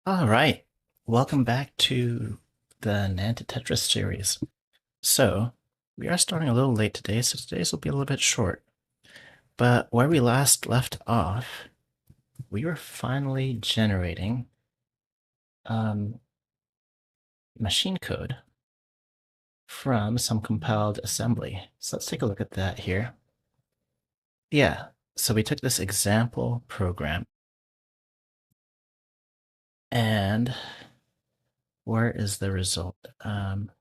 All right, welcome back to the Nand2Tetris series. So, we are starting a little late today, so today's will be a little bit short. But where we last left off, we were finally generating um, machine code from some compiled assembly. So let's take a look at that here. Yeah, so we took this example program, and where is the result? And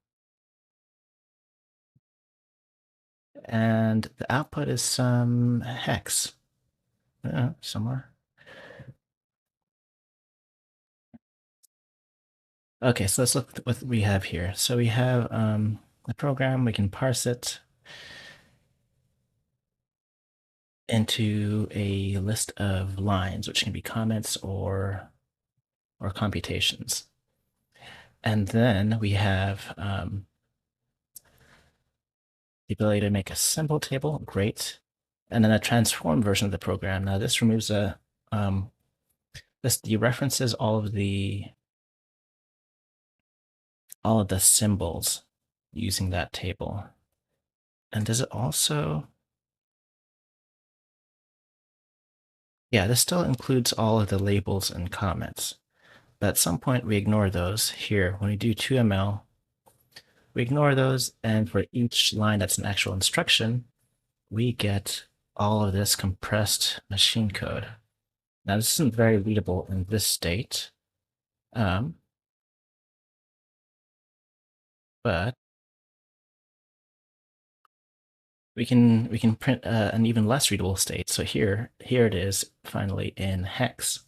the output is some hex somewhere. Okay, so let's look at what we have here. So we have the program, we can parse it into a list of lines, which can be comments or computations. And then we have the ability to make a symbol table, great. And then a transform version of the program. Now this removes this dereferences all of the symbols using that table. And does it also? Yeah, this still includes all of the labels and comments. But at some point, we ignore those here. When we do 2ML, we ignore those. And for each line that's an actual instruction, we get all of this compressed machine code. Now, this isn't very readable in this state, but we can print an even less readable state. So here it is finally in hex.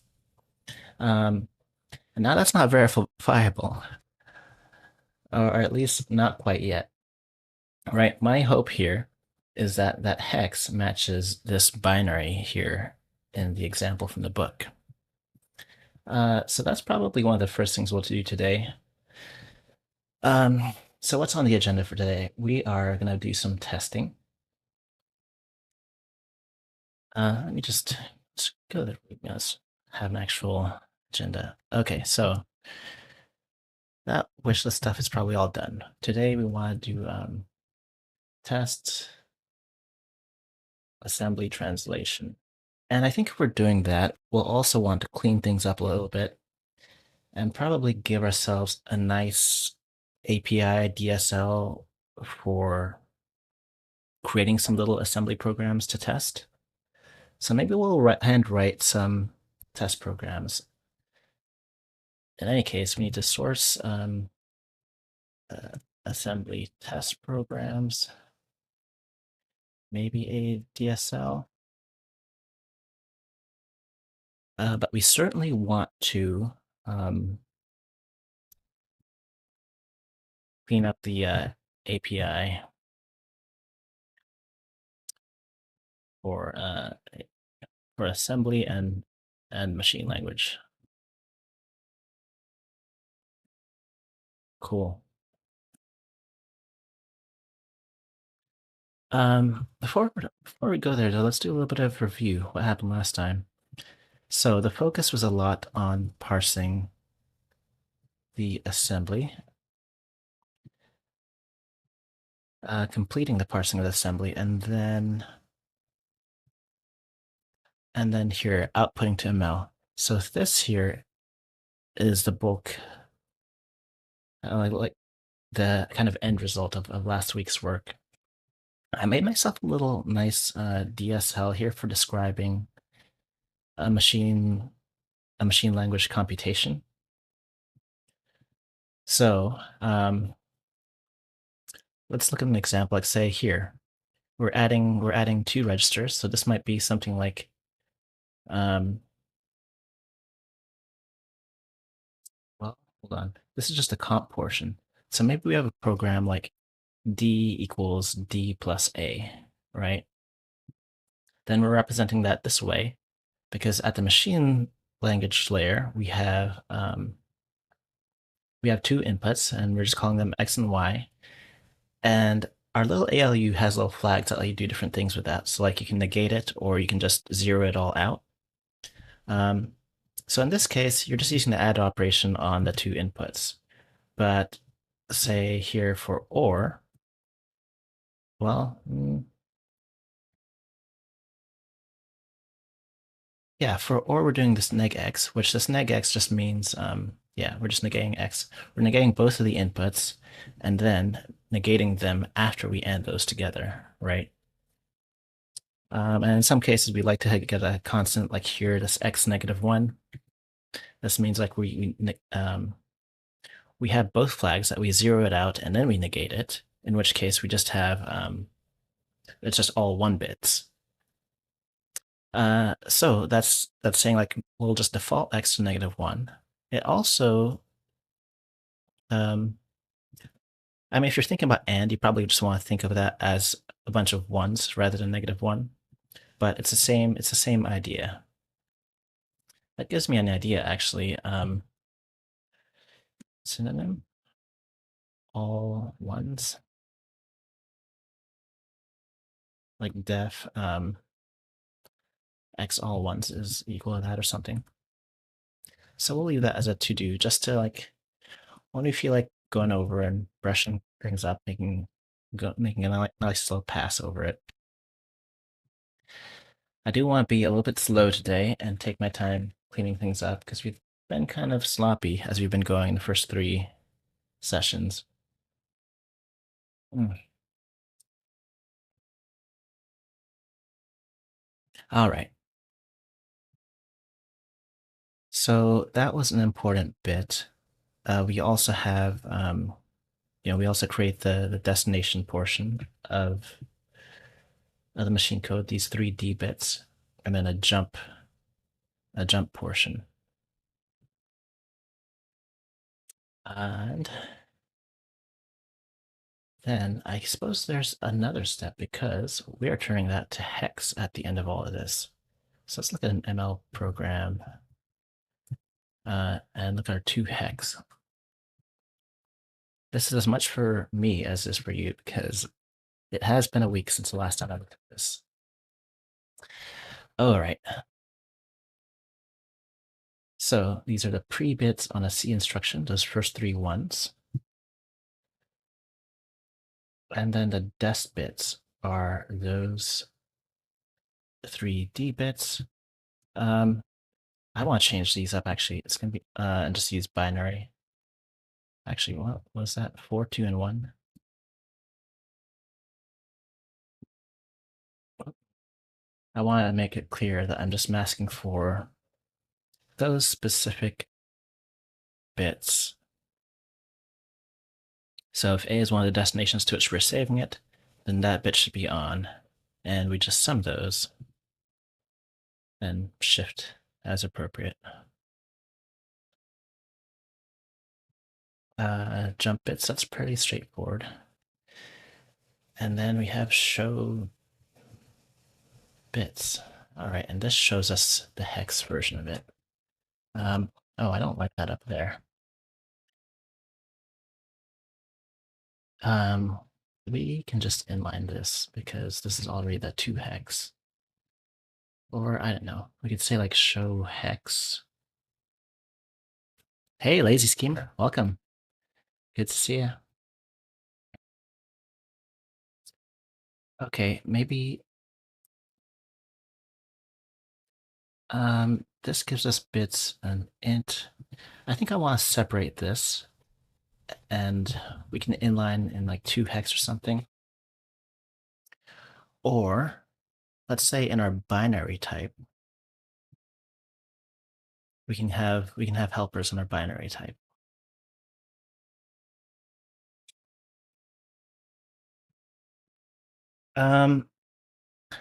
And now that's not verifiable, or at least not quite yet. Right, my hope here is that that hex matches this binary here in the example from the book. So that's probably one of the first things we'll do today. So what's on the agenda for today? We are going to do some testing. Let me just go there. Let's have an actual agenda. Okay, so that wish list stuff is probably all done. Today we want to do test assembly translation. And I think if we're doing that, we'll also want to clean things up a little bit and probably give ourselves a nice API DSL for creating some little assembly programs to test. So maybe we'll handwrite some test programs. In any case, we need to source assembly test programs, maybe a DSL. But we certainly want to clean up the API for assembly and machine language. Cool. Before we go there, though, let's do a little bit of review. What happened last time? So the focus was a lot on parsing the assembly, completing the parsing of the assembly, and then here outputting to ML. So this here is the bulk, like the kind of end result of last week's work. I made myself a little nice DSL here for describing a machine language computation. So let's look at an example. Like say here, we're adding two registers. So this might be something like well, hold on. This is just a comp portion. So maybe we have a program like d equals d plus a, right? Then we're representing that this way because at the machine language layer, we have two inputs and we're just calling them x and y. And our little ALU has little flags that let you do different things with that. So like you can negate it or you can just zero it all out. So in this case, you're just using the add operation on the two inputs. But say here for or, well, yeah, for or we're doing this neg x, which this neg x just means, yeah, we're just negating x. We're negating both of the inputs and then negating them after we add those together, right? And in some cases, we like to get a constant like here, this x -1. This means like we have both flags that we zero it out and then we negate it, in which case we just have, it's just all 1 bits. So that's saying like we'll just default x to -1. It also, I mean, if you're thinking about and, you probably just want to think of that as a bunch of ones rather than -1. But it's the same idea. That gives me an idea actually. Synonym, all ones, like def x all ones is equal to that or something. So we'll leave that as a to do, just to like when we feel like going over and brushing things up, making a nice slow pass over it. I do want to be a little bit slow today and take my time cleaning things up because we've been kind of sloppy as we've been going the first 3 sessions. Mm. All right. So that was an important bit. We also have, we also create the destination portion of the machine code, these 3D bits, and then a jump portion. And then I suppose there's another step because we are turning that to hex at the end of all of this. So let's look at an ML program and look at our 2 hex. This is as much for me as it is for you because it has been a week since the last time I looked at this. All right. So these are the pre-bits on a C instruction, those first 3 ones. And then the dest bits are those 3D bits. I want to change these up actually. It's going to be, and just use binary. Actually, what was that? 4, 2, and 1. I want to make it clear that I'm just masking for those specific bits. So if A is one of the destinations to which we're saving it, then that bit should be on. And we just sum those and shift as appropriate. Jump bits, that's pretty straightforward. And then we have show bits. All right, and this shows us the hex version of it. Oh, I don't like that up there. We can just inline this because this is already the 2 hex. Or I don't know, we could say like show hex. Hey, Lazy Schemer, welcome. Good to see you. Okay, maybe this gives us bits and int. I think I want to separate this and we can inline in like 2 hex or something. Or let's say in our binary type, we can have helpers in our binary type.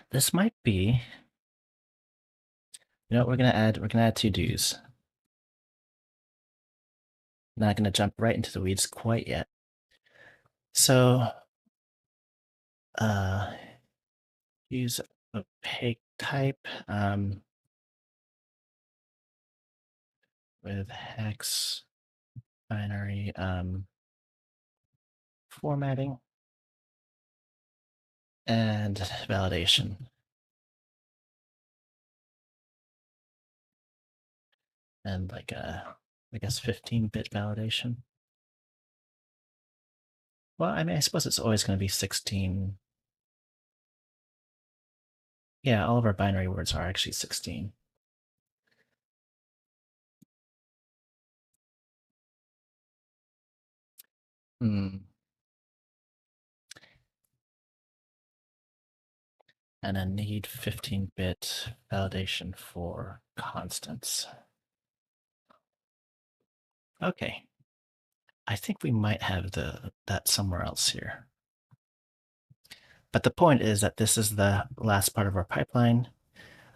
This might be, we're gonna add 2 do's. Not gonna jump right into the weeds quite yet. So use opaque type with hex binary formatting and validation. and like I guess 15-bit validation. Well, I mean, I suppose it's always going to be 16. Yeah, all of our binary words are actually 16. Hmm. And I need 15-bit validation for constants. Okay. I think we might have that somewhere else here. But the point is that this is the last part of our pipeline.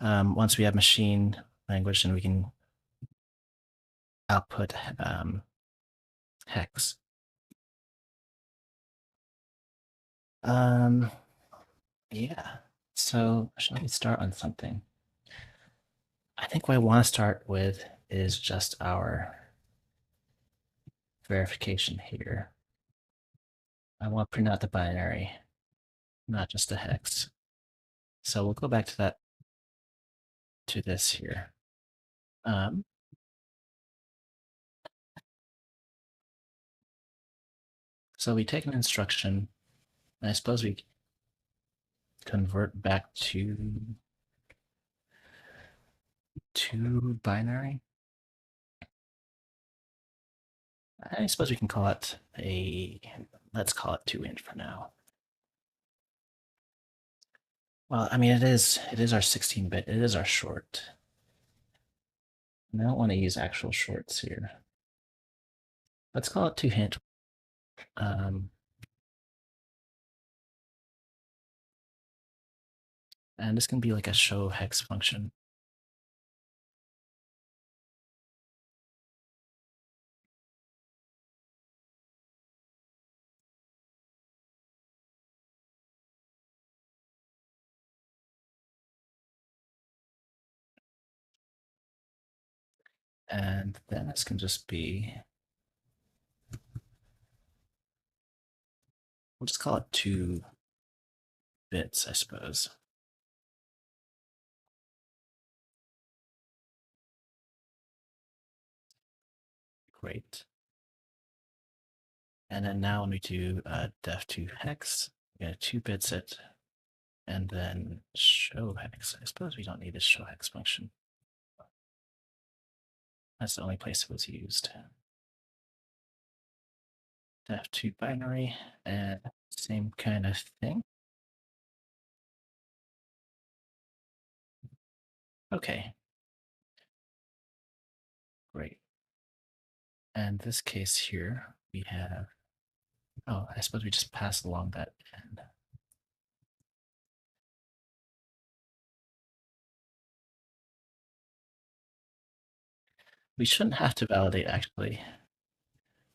Once we have machine language, then we can output hex. Yeah. So shall we start on something? I think what I want to start with is just our verification here. I want to print out the binary, not just the hex. So we'll go back to that, to this here. Um, so we take an instruction, and I suppose we convert back to binary. I suppose we can call it let's call it 2int for now. Well, I mean, it is our 16-bit. It is our short. And I don't want to use actual shorts here. Let's call it 2int. And this can be like a show hex function. And then this can just be, we'll just call it 2 bits, I suppose. Great. And then now when we do def2 hex, we get 2 bits it, and then show hex. I suppose we don't need this show hex function. That's the only place it was used. Def2 binary, and same kind of thing. Okay. Great. And this case here, we have, oh, I suppose we just pass along that end. We shouldn't have to validate, actually.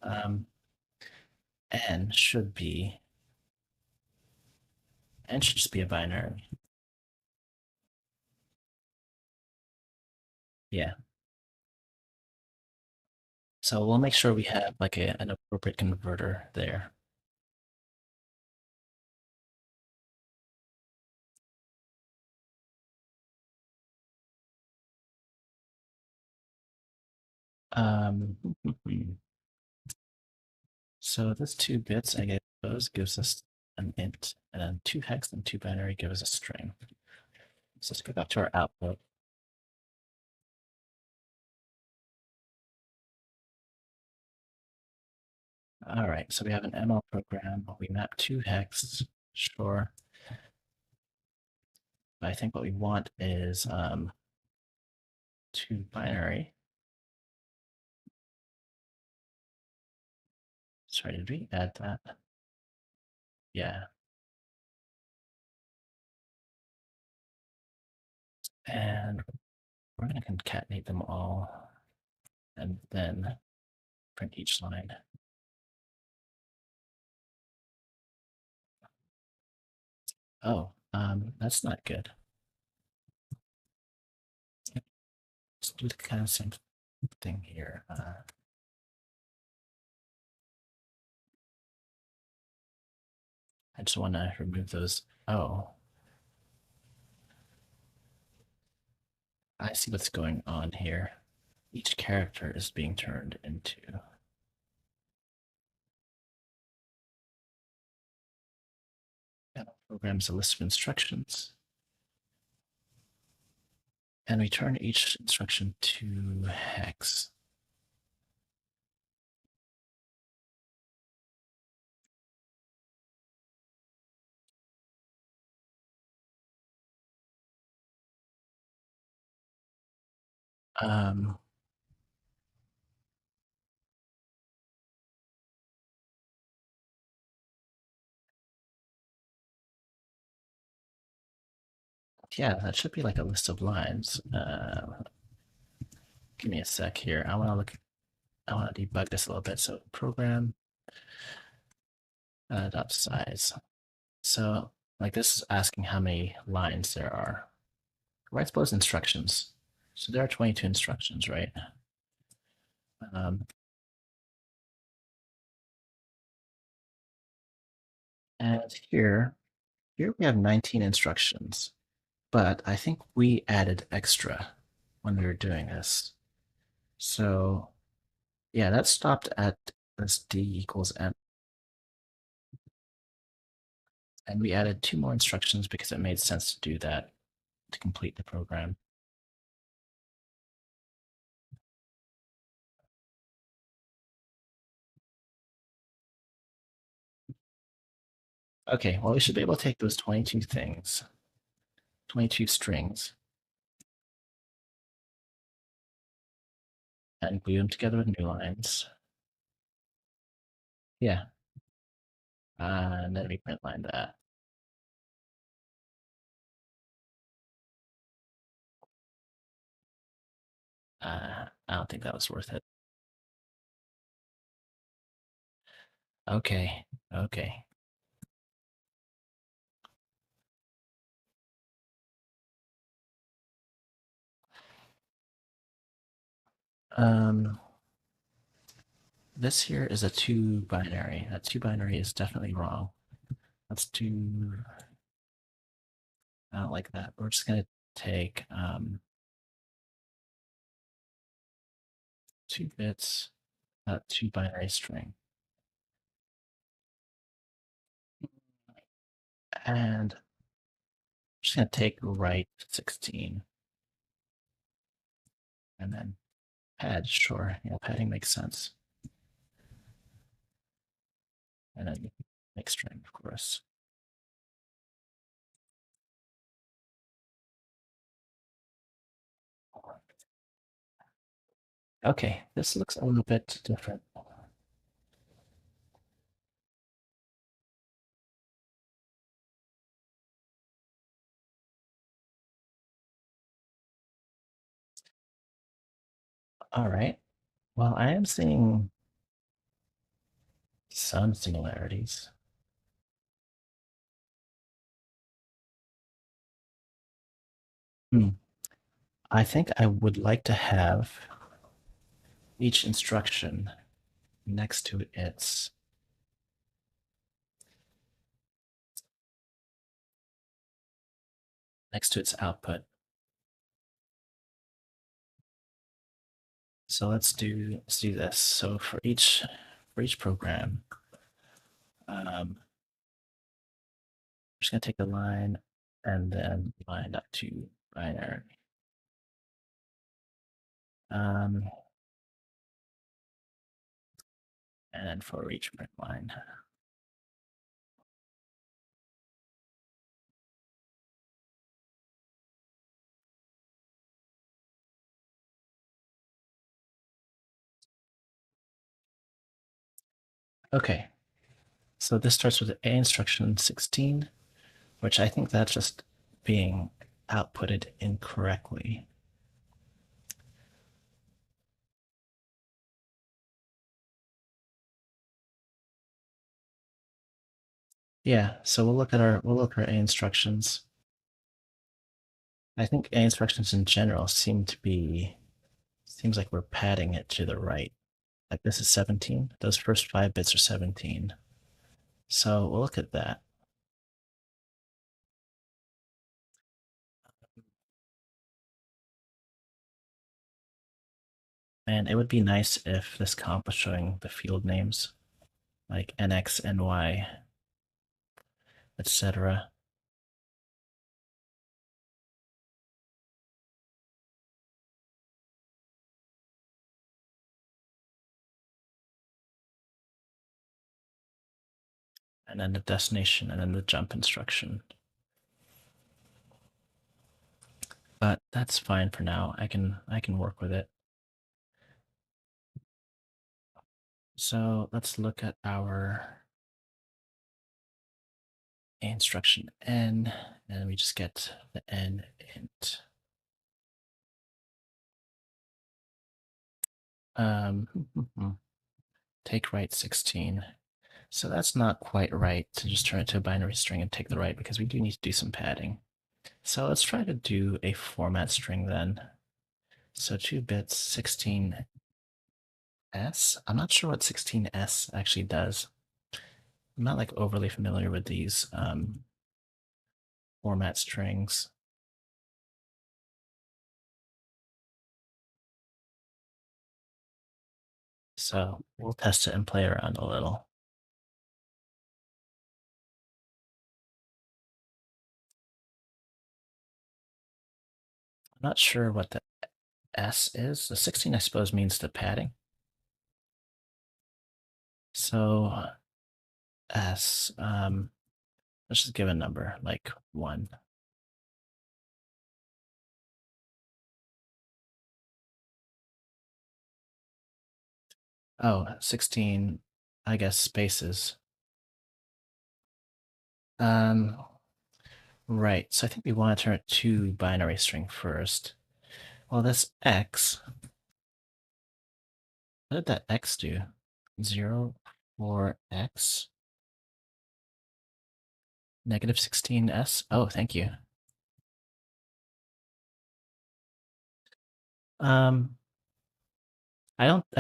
N should just be a binary. Yeah. So we'll make sure we have like an appropriate converter there. Um, so this 2 bits, I suppose, gives us an int, and then 2 hex and 2 binary give us a string. So let's go back to our output. All right, so we have an ML program. We map 2 hex, sure. But I think what we want is 2 binary. Sorry, did we add that? Yeah. And we're going to concatenate them all and then print each line. Oh, that's not good. Let's do the kind of same thing here. I just want to remove those. Oh, I see what's going on here. each character is being turned into. And programs a list of instructions. And we turn each instruction to hex. Um, yeah, that should be like a list of lines. Give me a sec here. I want to debug this a little bit. So program dot size. So like this is asking how many lines there are. Writes those instructions. So there are 22 instructions, right? Um, and here we have 19 instructions, but I think we added extra when we were doing this. So yeah, that stopped at this d equals m. And we added 2 more instructions because it made sense to do that to complete the program. Okay, well, we should be able to take those 22 things, 22 strings, and glue them together with new lines. Yeah. And then we print line that. I don't think that was worth it. Okay. Okay. Um, this here is a 2 binary. That 2 binary is definitely wrong. Let's do, I don't like that. We're just going to take 2 bits, 2 binary string. And I'm just going to take write 16. And then pad, sure. Yeah, padding makes sense. And then make string, of course. Okay, this looks a little bit different. All right. Well, I am seeing some similarities. Hmm. I think I would like to have each instruction next to its output. So let's do this. So for each program, I'm just gonna take a line and then line up to binary. Um, and then for each print line. Okay, so this starts with A instruction 16, which I think that's just being outputted incorrectly. Yeah, so we'll look at our A instructions. I think A instructions in general seems like we're padding it to the right. Like this is 17. Those first 5 bits are 17. So we'll look at that. And it would be nice if this comp was showing the field names, like NX, NY, etc. And then the destination and then the jump instruction. But that's fine for now. I can work with it. So let's look at our instruction n, and we just get the n int. Um, take right 16. So that's not quite right to just turn it to a binary string and take the right, because we do need to do some padding. So let's try to do a format string then. So 2 bits, 16s. I'm not sure what 16s actually does. I'm not like overly familiar with these format strings. So we'll test it and play around a little. I'm not sure what the S is. The 16, I suppose, means the padding. So S, let's just give a number, like 1. Oh, 16, I guess, spaces. Um, right, so I think we want to turn it to binary string first. Well, this X, what did that X do? 0 for X, negative 16s. Oh, thank you. I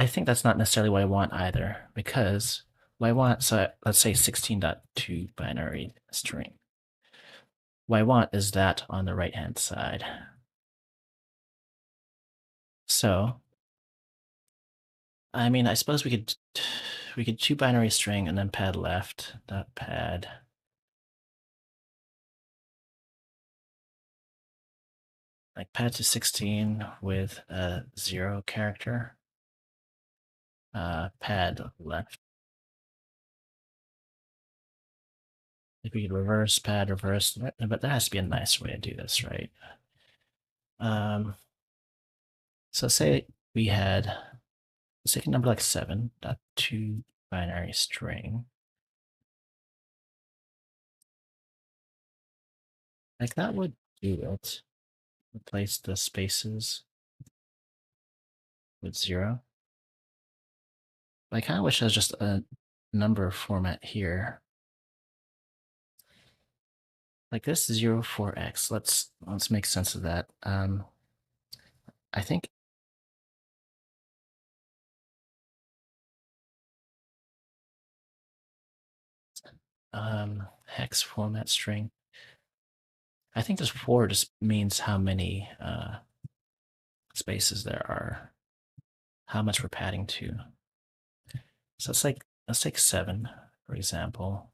think that's not necessarily what I want either, because what I want, so let's say 16.2 binary string. What I want is that on the right-hand side. So, I mean, I suppose we could two binary string and then pad left, dot pad. Like pad to 16 with a 0 character. Pad left. If we could reverse, pad, reverse, but there has to be a nice way to do this, right? So say we had, let's take a number like 7.2 binary string. Like that would do it. Replace the spaces with 0. But I kind of wish there was just a number format here. Like this 0 for x. Let's make sense of that. I think hex format string. I think this 4 just means how many spaces there are, how much we're padding to. So let's take 7, for example.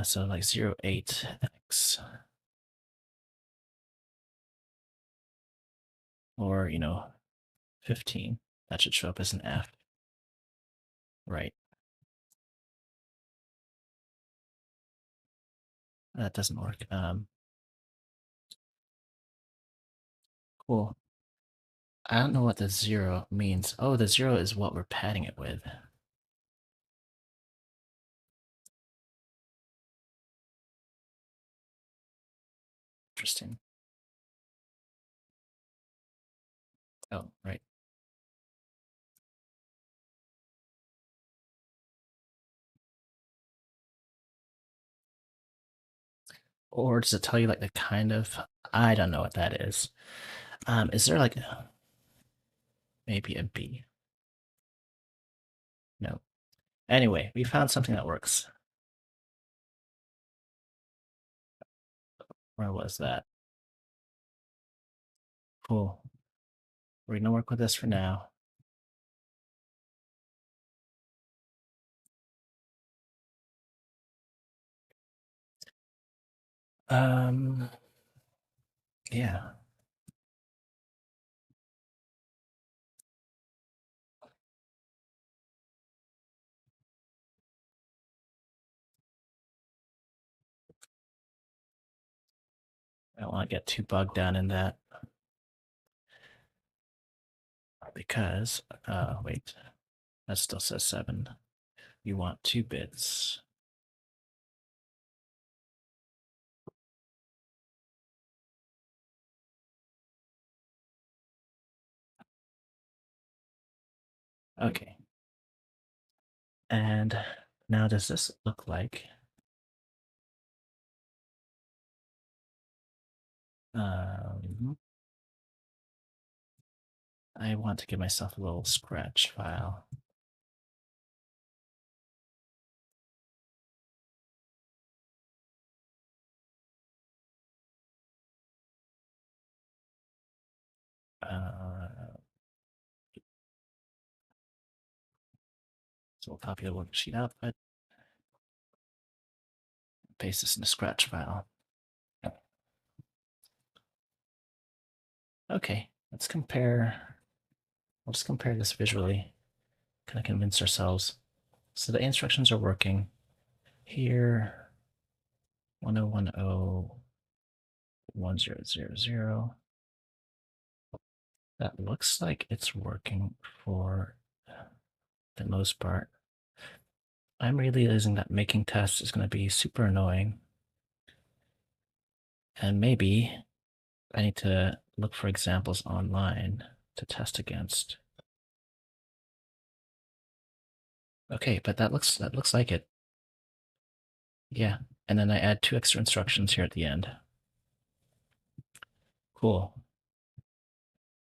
So like 0, 8x. Or, 15. That should show up as an F. Right. That doesn't work. Cool. I don't know what the 0 means. Oh, the 0 is what we're padding it with. Interesting. Oh, right. Or does it tell you like the kind of? I don't know what that is. Is there like maybe a B? No. Anyway, we found something that works. Where was that? Cool. We're going to work with this for now. Yeah. I don't want to get too bogged down in that because, wait, that still says 7. You want 2 bits. Okay. And now does this look like I want to give myself a little scratch file. So we'll copy the worksheet output, paste this in a scratch file. Okay, let's compare. We'll just compare this visually, kind of convince ourselves. So the instructions are working. Here, 10101000. That looks like it's working for the most part. I'm realizing that making tests is going to be super annoying. And maybe I need to look for examples online to test against. Okay, but that looks like it. Yeah, and then I add 2 extra instructions here at the end. Cool.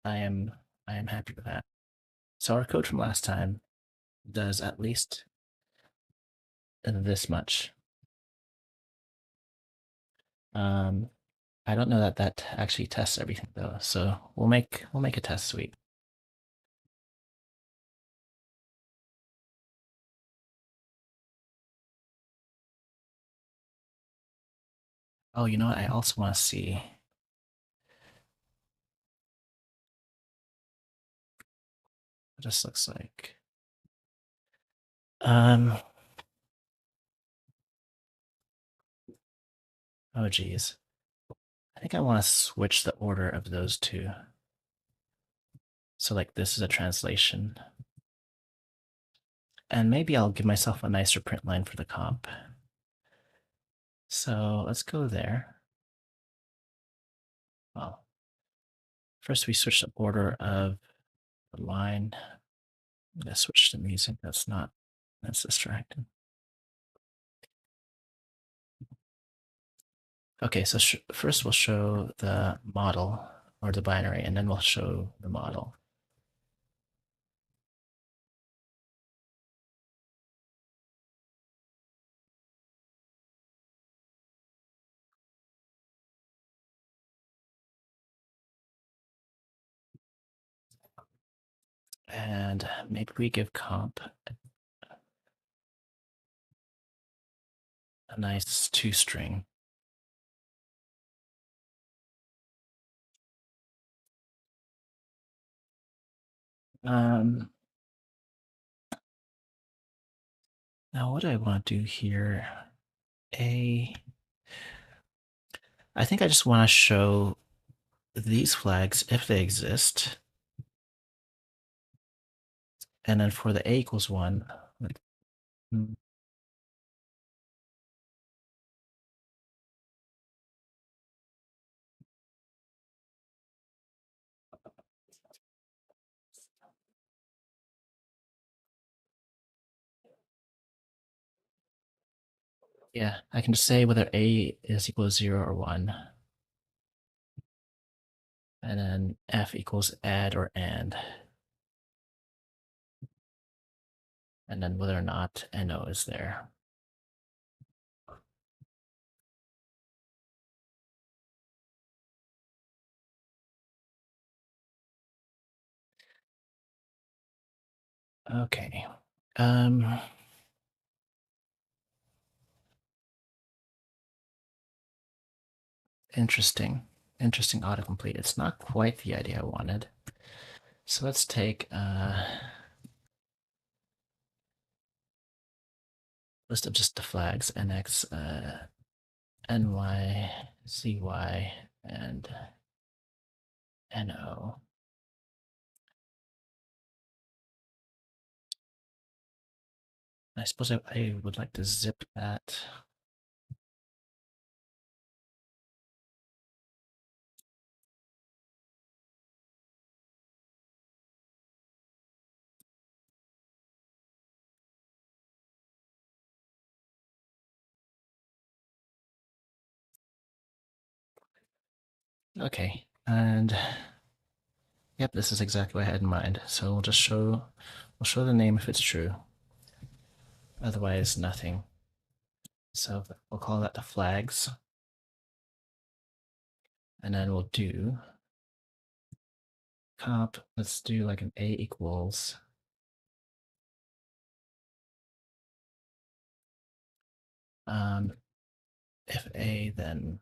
I am happy with that. So our code from last time does at least this much. I don't know that that actually tests everything though. So we'll make a test suite. Oh, you know what? I also want to see what this looks like. Oh geez. I think I want to switch the order of those 2. So like this is a translation. And maybe I'll give myself a nicer print line for the comp. So let's go there. Well, first we switch the order of the line. I'm going to switch to music. That's distracting. Okay, so first we'll show the model or the binary, and then we'll show the model. And maybe we give comp a nice 2 string. Now what do I want to do here? I think I just want to show these flags if they exist. And then for the a equals 1, yeah, I can just say whether a is equal to 0 or 1. And then f equals add or and. And then whether or not no is there. Okay. Interesting. Interesting autocomplete. It's not quite the idea I wanted. So let's take list of just the flags nx, ny, zy, and no. I suppose I would like to zip that. Okay, and yep, this is exactly what I had in mind. So we'll show the name if it's true. Otherwise, nothing. So we'll call that the flags. And then we'll do comp. Let's do like an a equals if a, then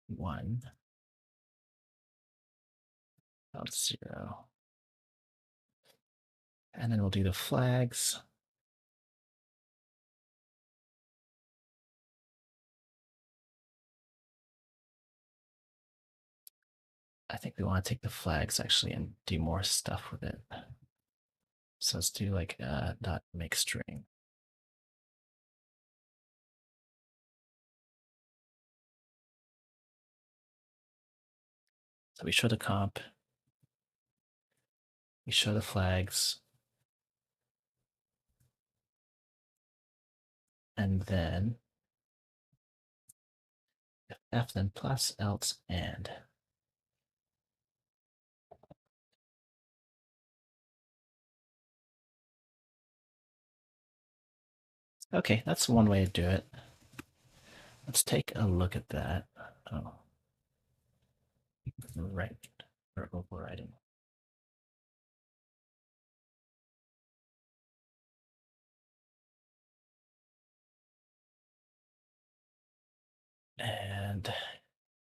1, else 0. And then we'll do the flags. I think we want to take the flags actually and do more stuff with it. So let's do like dot make string. So we show the comp, we show the flags, and then if f, then plus, else, and. Okay, that's one way to do it. Let's take a look at that. Oh, right, or overriding. And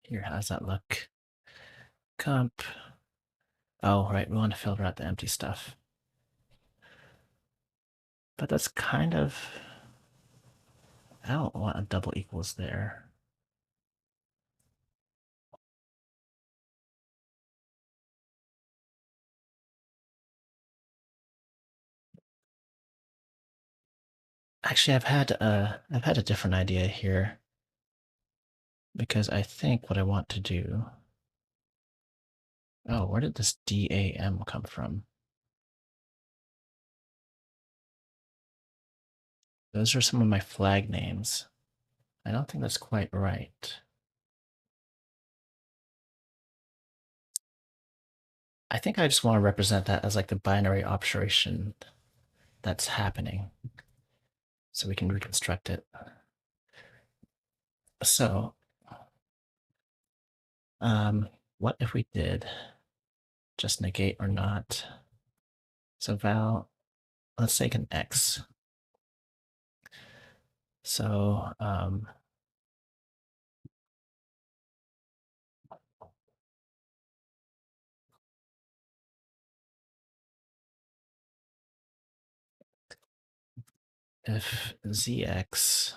here, how's that look? Comp. Oh, right, we want to filter out the empty stuff. But that's kind of, I don't want a double equals there. Actually, I've had a different idea here because I think what I want to do. Oh, where did this DAM come from? Those are some of my flag names. I don't think that's quite right. I think I just want to represent that as like the binary operation that's happening so we can reconstruct it. So, what if we did just negate or not? So val, let's take an x. So, if zx,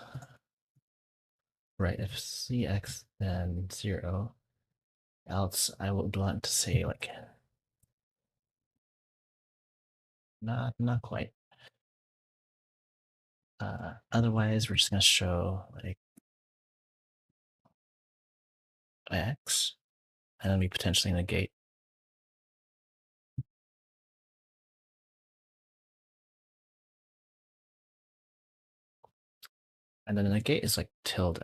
right, if zx then 0, else I would want to say like, not quite. Otherwise, we're just going to show like x, and then we potentially negate. And then the negate is like tilde.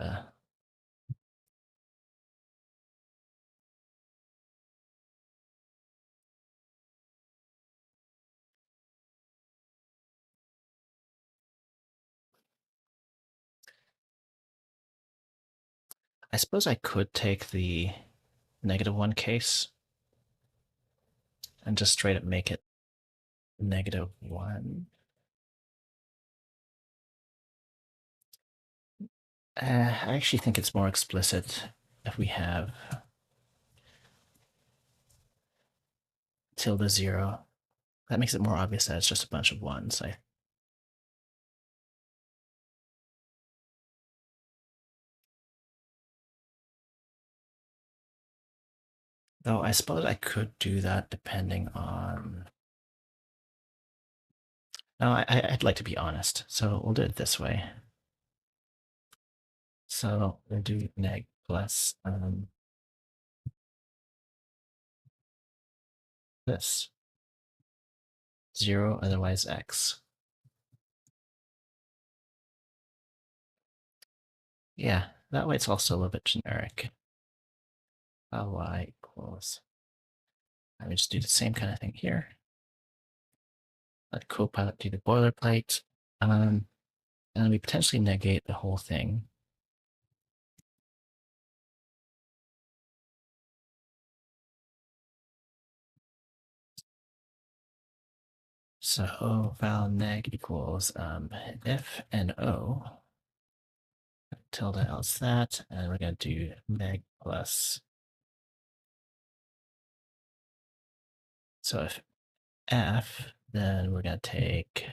I suppose I could take the -1 case and just straight up make it -1. I actually think it's more explicit if we have tilde0. That makes it more obvious that it's just a bunch of ones. Though I suppose I could do that depending on. No, I'd like to be honest, so we'll do it this way. So we'll do neg plus this 0, otherwise x. Yeah, that way it's also a little bit generic. Y equals. I would just do the same kind of thing here. Let Copilot do the boilerplate. And then we potentially negate the whole thing. So val neg equals if and o tilde else that, and we're going to do neg plus. So if f, then we're going to take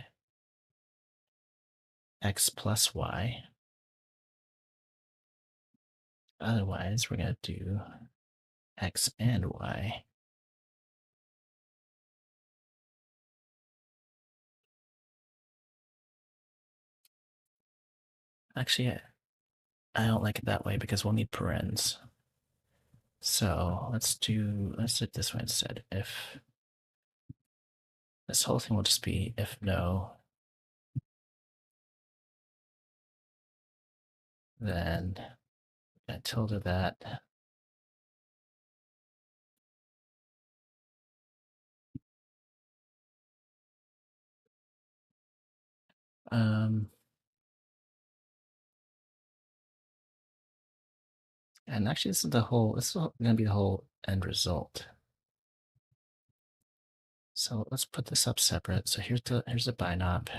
x plus y. Otherwise, we're going to do x and y. Actually, I don't like it that way because we'll need parens. So let's do it this way instead. If this whole thing will just be if no, then tilde that. And actually, this is going to be the whole end result. So let's put this up separate. So here's the binop.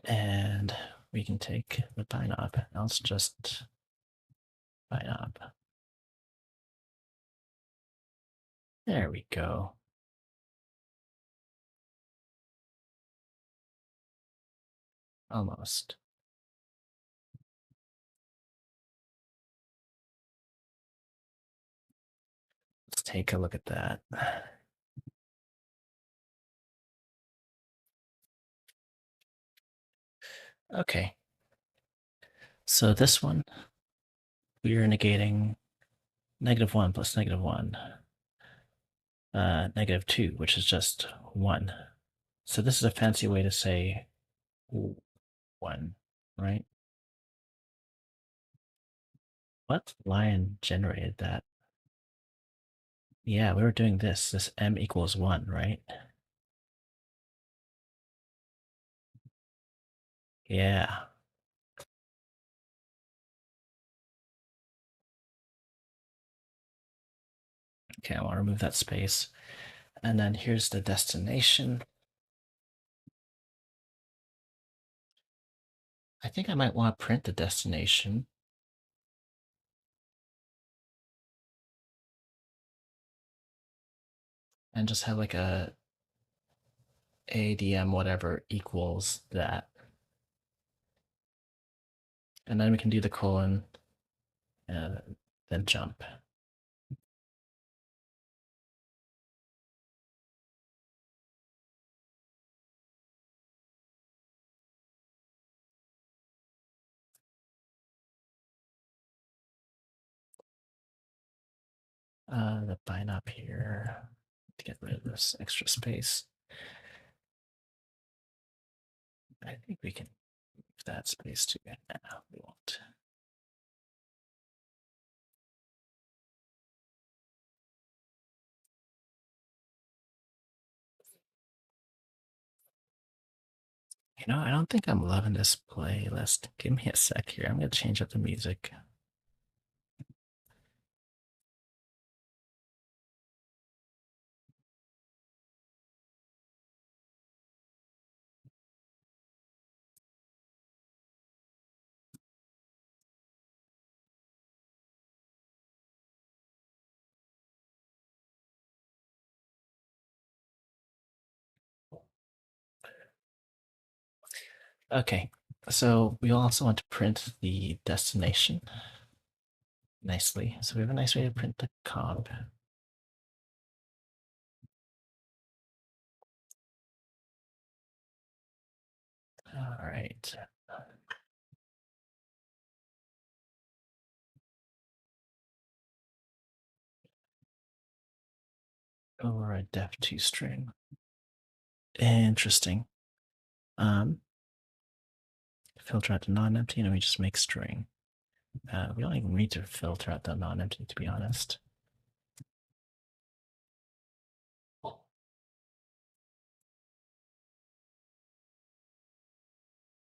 And we can take the binop. Now it's just binop. There we go. Almost. Let's take a look at that. Okay. So this one, we are negating -1 plus -1, -2, which is just 1. So this is a fancy way to say 1, right? What line generated that? Yeah, we were doing this m equals 1, right? Yeah. Okay, I want to remove that space. And then here's the destination. I think I might want to print the destination. And just have like a ADM whatever equals that. And then we can do the colon, then jump. The binop here to get rid of this extra space. I think we can move that space too. No, we won't. You know, I don't think I'm loving this playlist. Give me a sec here. I'm gonna change up the music. Okay, so we also want to print the destination nicely. So we have a nice way to print the comp. All right. Or a def2 string. Interesting. Um, Filter out the non-empty, and we just make string. We don't even need to filter out the non-empty, to be honest.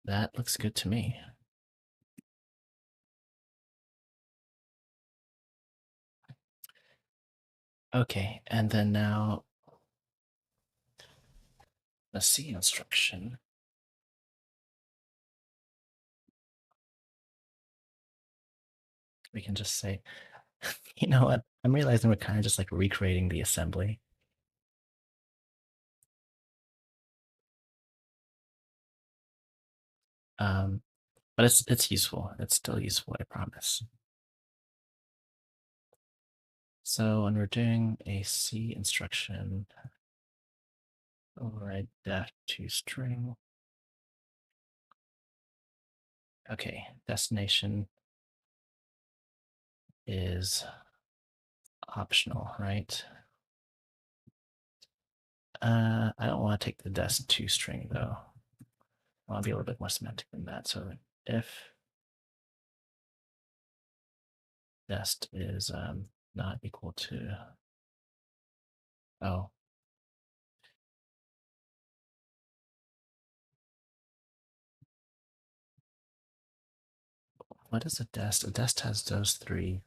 That looks good to me. Okay, and then now the C instruction. We can just say, you know what? I'm realizing we're kind of just like recreating the assembly. Um, but it's useful. It's still useful, I promise. So when we're doing a C instruction, override def2 string. Okay, destination is optional, right? I don't want to take the dest2 string though. I want to be a little bit more semantic than that. So if dest is not equal to, oh, what is a dest? A dest has those three.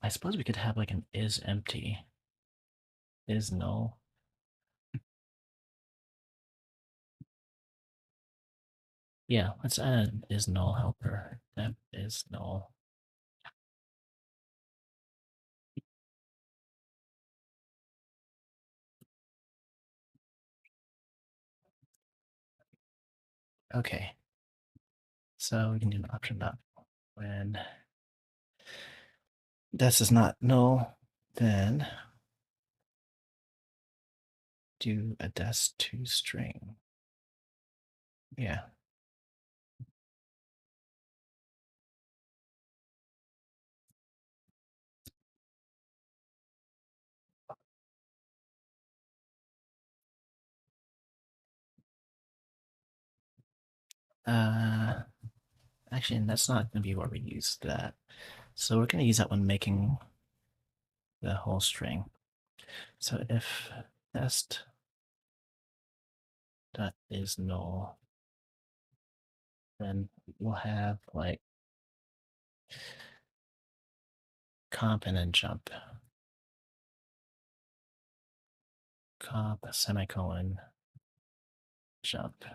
I suppose we could have like an is empty, is null. Yeah, let's add an is null helper. That is null. Okay, so we can do an option dot when this is not null, then do a dest2 string. Yeah. Uh, Actually, that's not going to be where we use that. So we're going to use that when making the whole string. So if test dot is null, then we'll have like comp and then jump. Comp semicolon jump.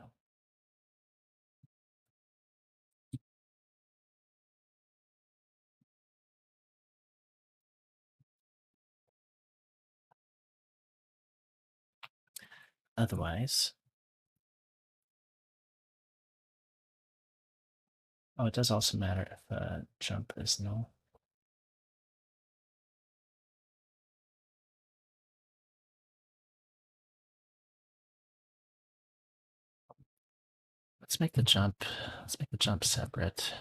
Otherwise, oh, it does also matter if jump is null. Let's make the jump. Let's make the jump separate.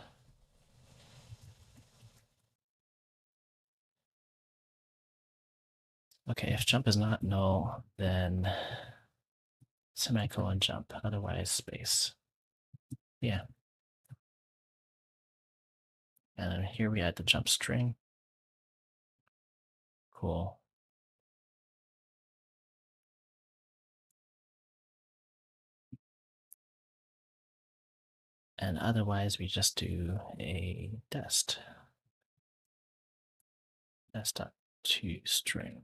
Okay, if jump is not null, then semicolon jump. Otherwise, space. Yeah. And then here we add the jump string. Cool. And otherwise, we just do a dest.toString.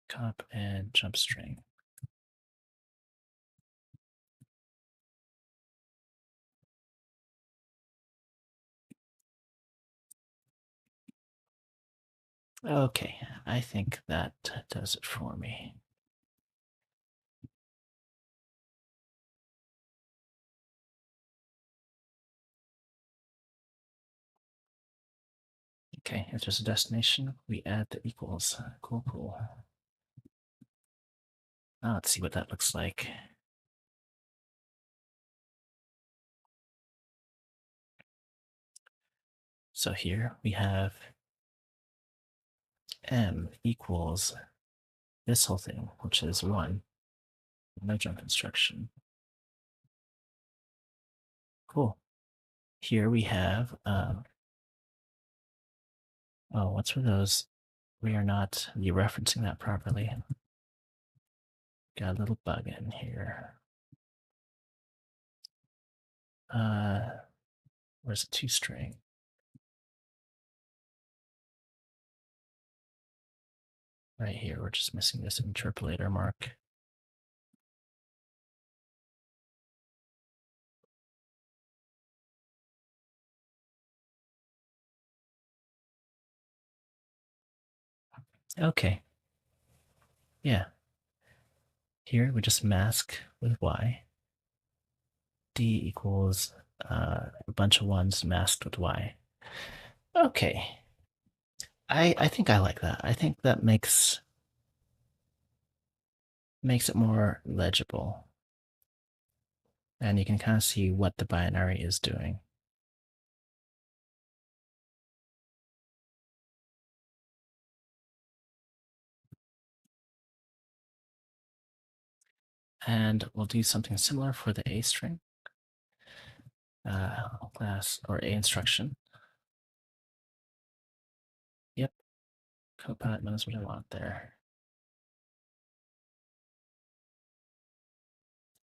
Cop and jump string. Okay, I think that does it for me. Okay, if there's a destination, we add the equals. Cool, cool. Now let's see what that looks like. So here we have m equals this whole thing, which is 1. No jump instruction. Cool. Here we have, oh, what's with those? We are not dereferencing that properly. Got a little bug in here. Where's the toString? Right here, we're just missing this interpolator mark. Okay. Yeah. Here we just mask with y. D equals a bunch of ones masked with y. Okay. I think I like that. I think that makes it more legible. And you can kind of see what the binary is doing. And we'll do something similar for the A string, class or A instruction. Yep, Copilot knows what I want there.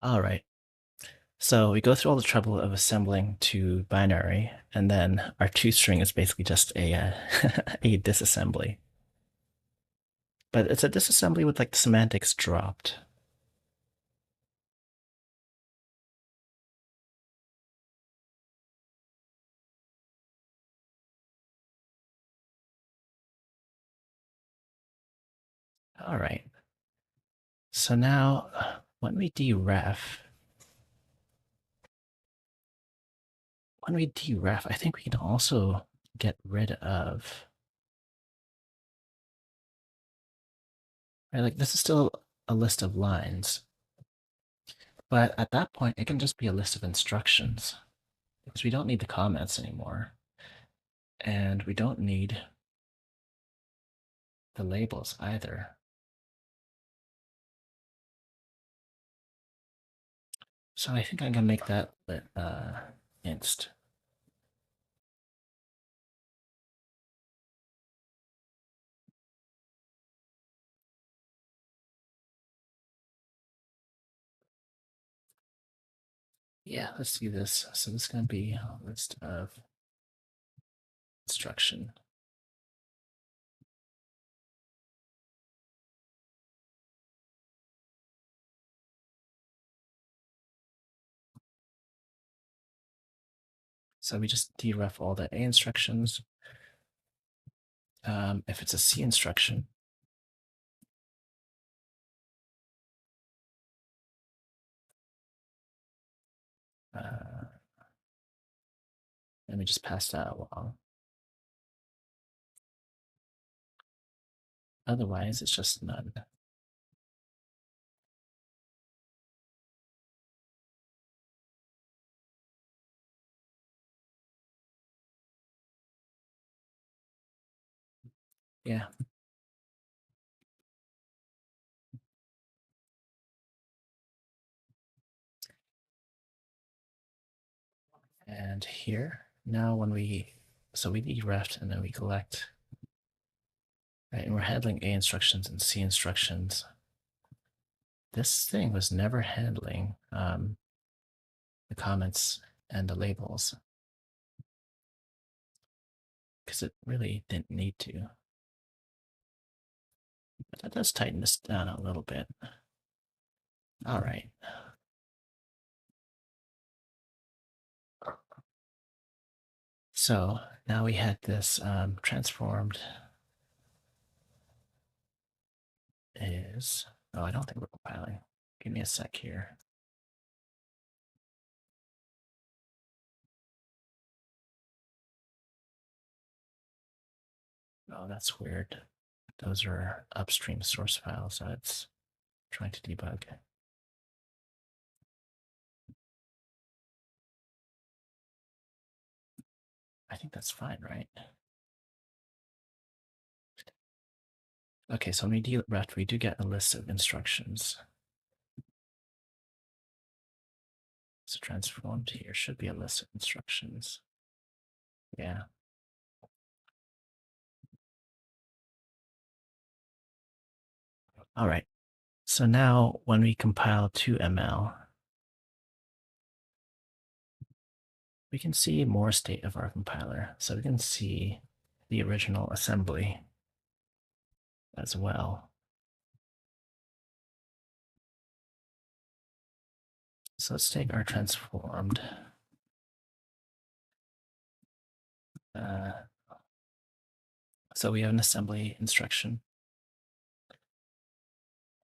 All right. So we go through all the trouble of assembling to binary, and then our toString is basically just a a disassembly. But it's a disassembly with like the semantics dropped. All right. So now when we deref, I think we can also get rid of, right? Like this is still a list of lines, but at that point it can just be a list of instructions because we don't need the comments anymore, and we don't need the labels either. So I think I'm gonna make that inst. Yeah, let's do this. So this is gonna be a list of instruction. So we just deref all the A instructions. If it's a C instruction, let me just pass that along. Otherwise, it's just none. Yeah. And here, now when we deref and then we collect, right, and we're handling A instructions and C instructions. this thing was never handling the comments and the labels because it really didn't need to. But that does tighten this down a little bit. All right. So now we had this transformed is, oh, I don't think we're compiling. Give me a sec here. Oh, that's weird. Those are upstream source files that it's trying to debug. I think that's fine, right? Okay, so when we deref, we do get a list of instructions. So transformed here should be a list of instructions. Yeah. All right. So now when we compile to ML, we can see more state of our compiler. So we can see the original assembly as well. So let's take our transformed. So we have an assembly instruction.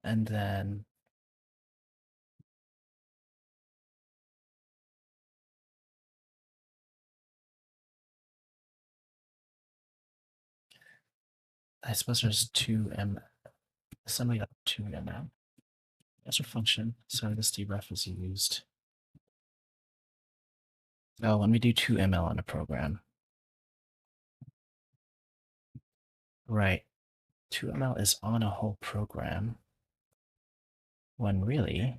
And then I suppose there's assembly up to ML. That's a function. So this deref is used. Oh, when we do 2ML on a program. Right. 2ML is on a whole program when really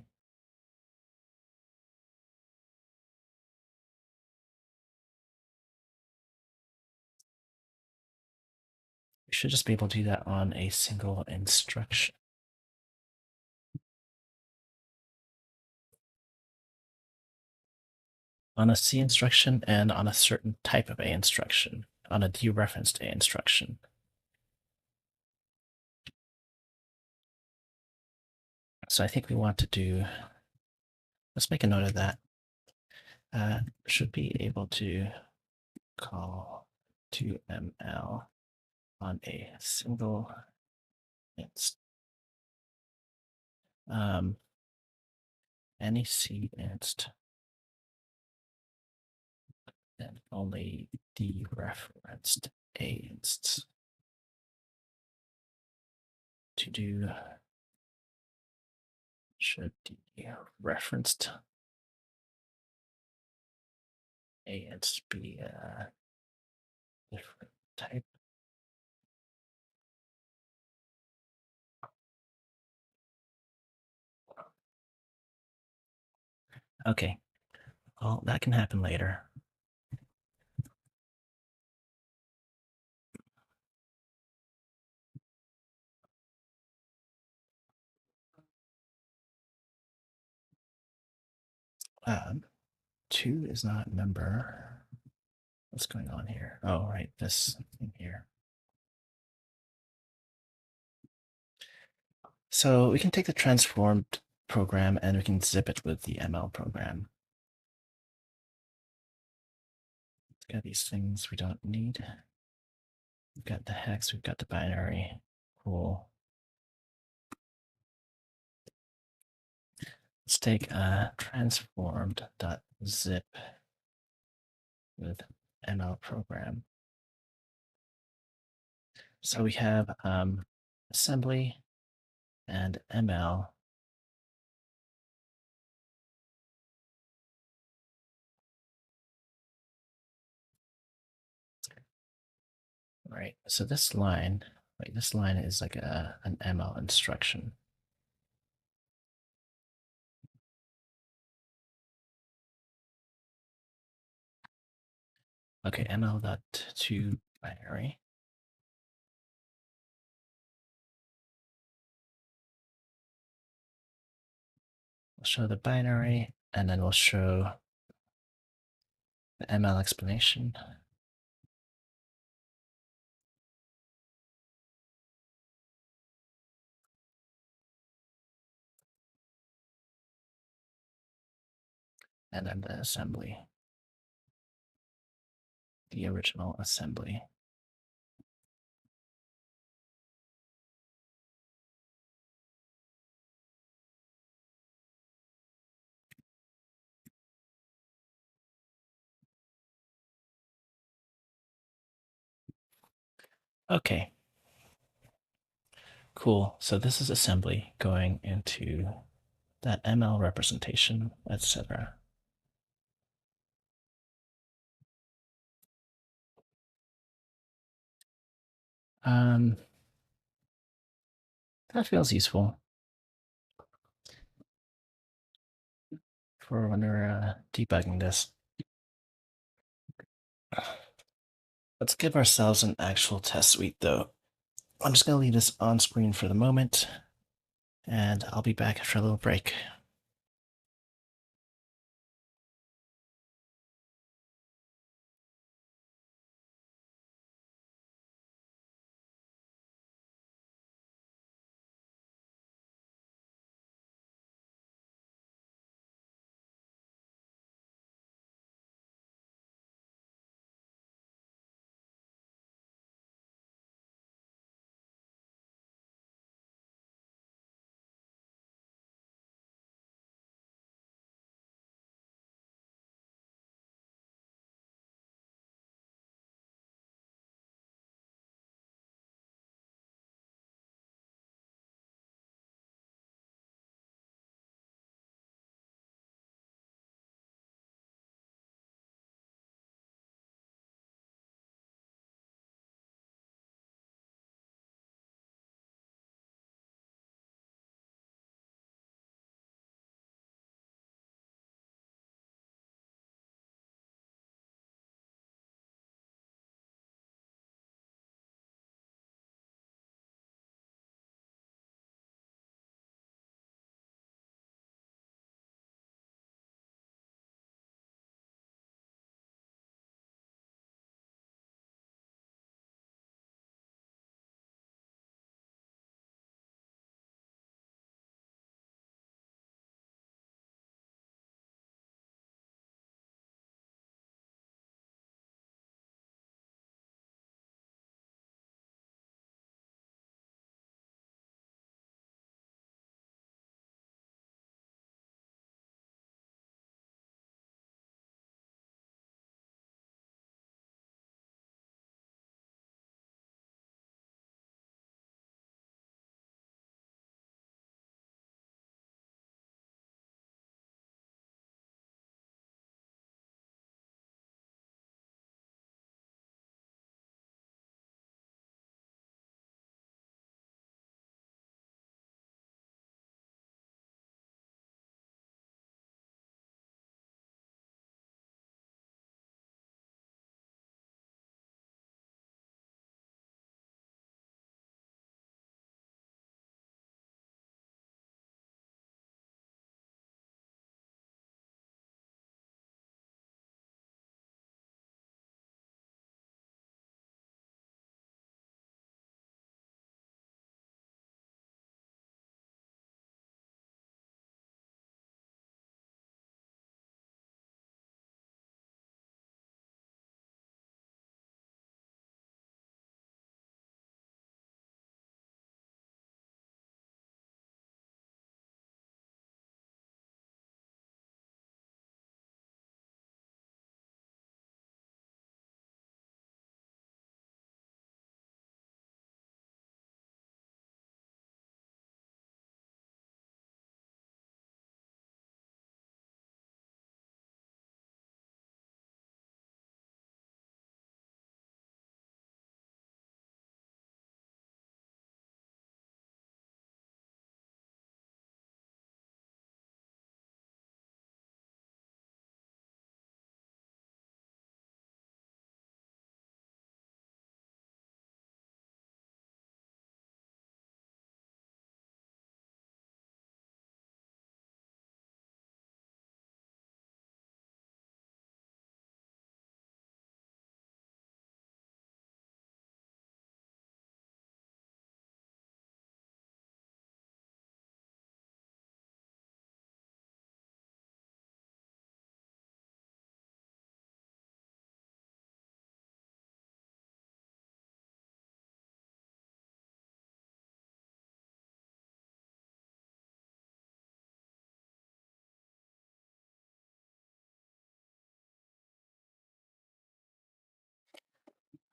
we should just be able to do that on a single instruction. On a C instruction and on a certain type of A instruction, on a dereferenced A instruction. So I think we want to do, let's make a note of that. Should be able to call to ML on a single inst. Any C inst and only dereferenced A insts to do should dereferenced A inst be a different type. Okay, well, that can happen later. Two is not member. What's going on here? Oh, right, this thing here. So we can take the transformed program and we can zip it with the ML program. It's got these things we don't need. We've got the hex, we've got the binary. Cool. Let's take transformed.zip with ML program. So we have assembly and ML. Right. So this line, wait, this line is like an ML instruction. Okay, ML.to binary. We'll show the binary, and then we'll show the ML explanation. And then the assembly, the original assembly. Okay. Cool. So this is assembly going into that ML representation, etc. That feels useful for when we're debugging this. Let's give ourselves an actual test suite, though. I'm just going to leave this on screen for the moment, and I'll be back after a little break.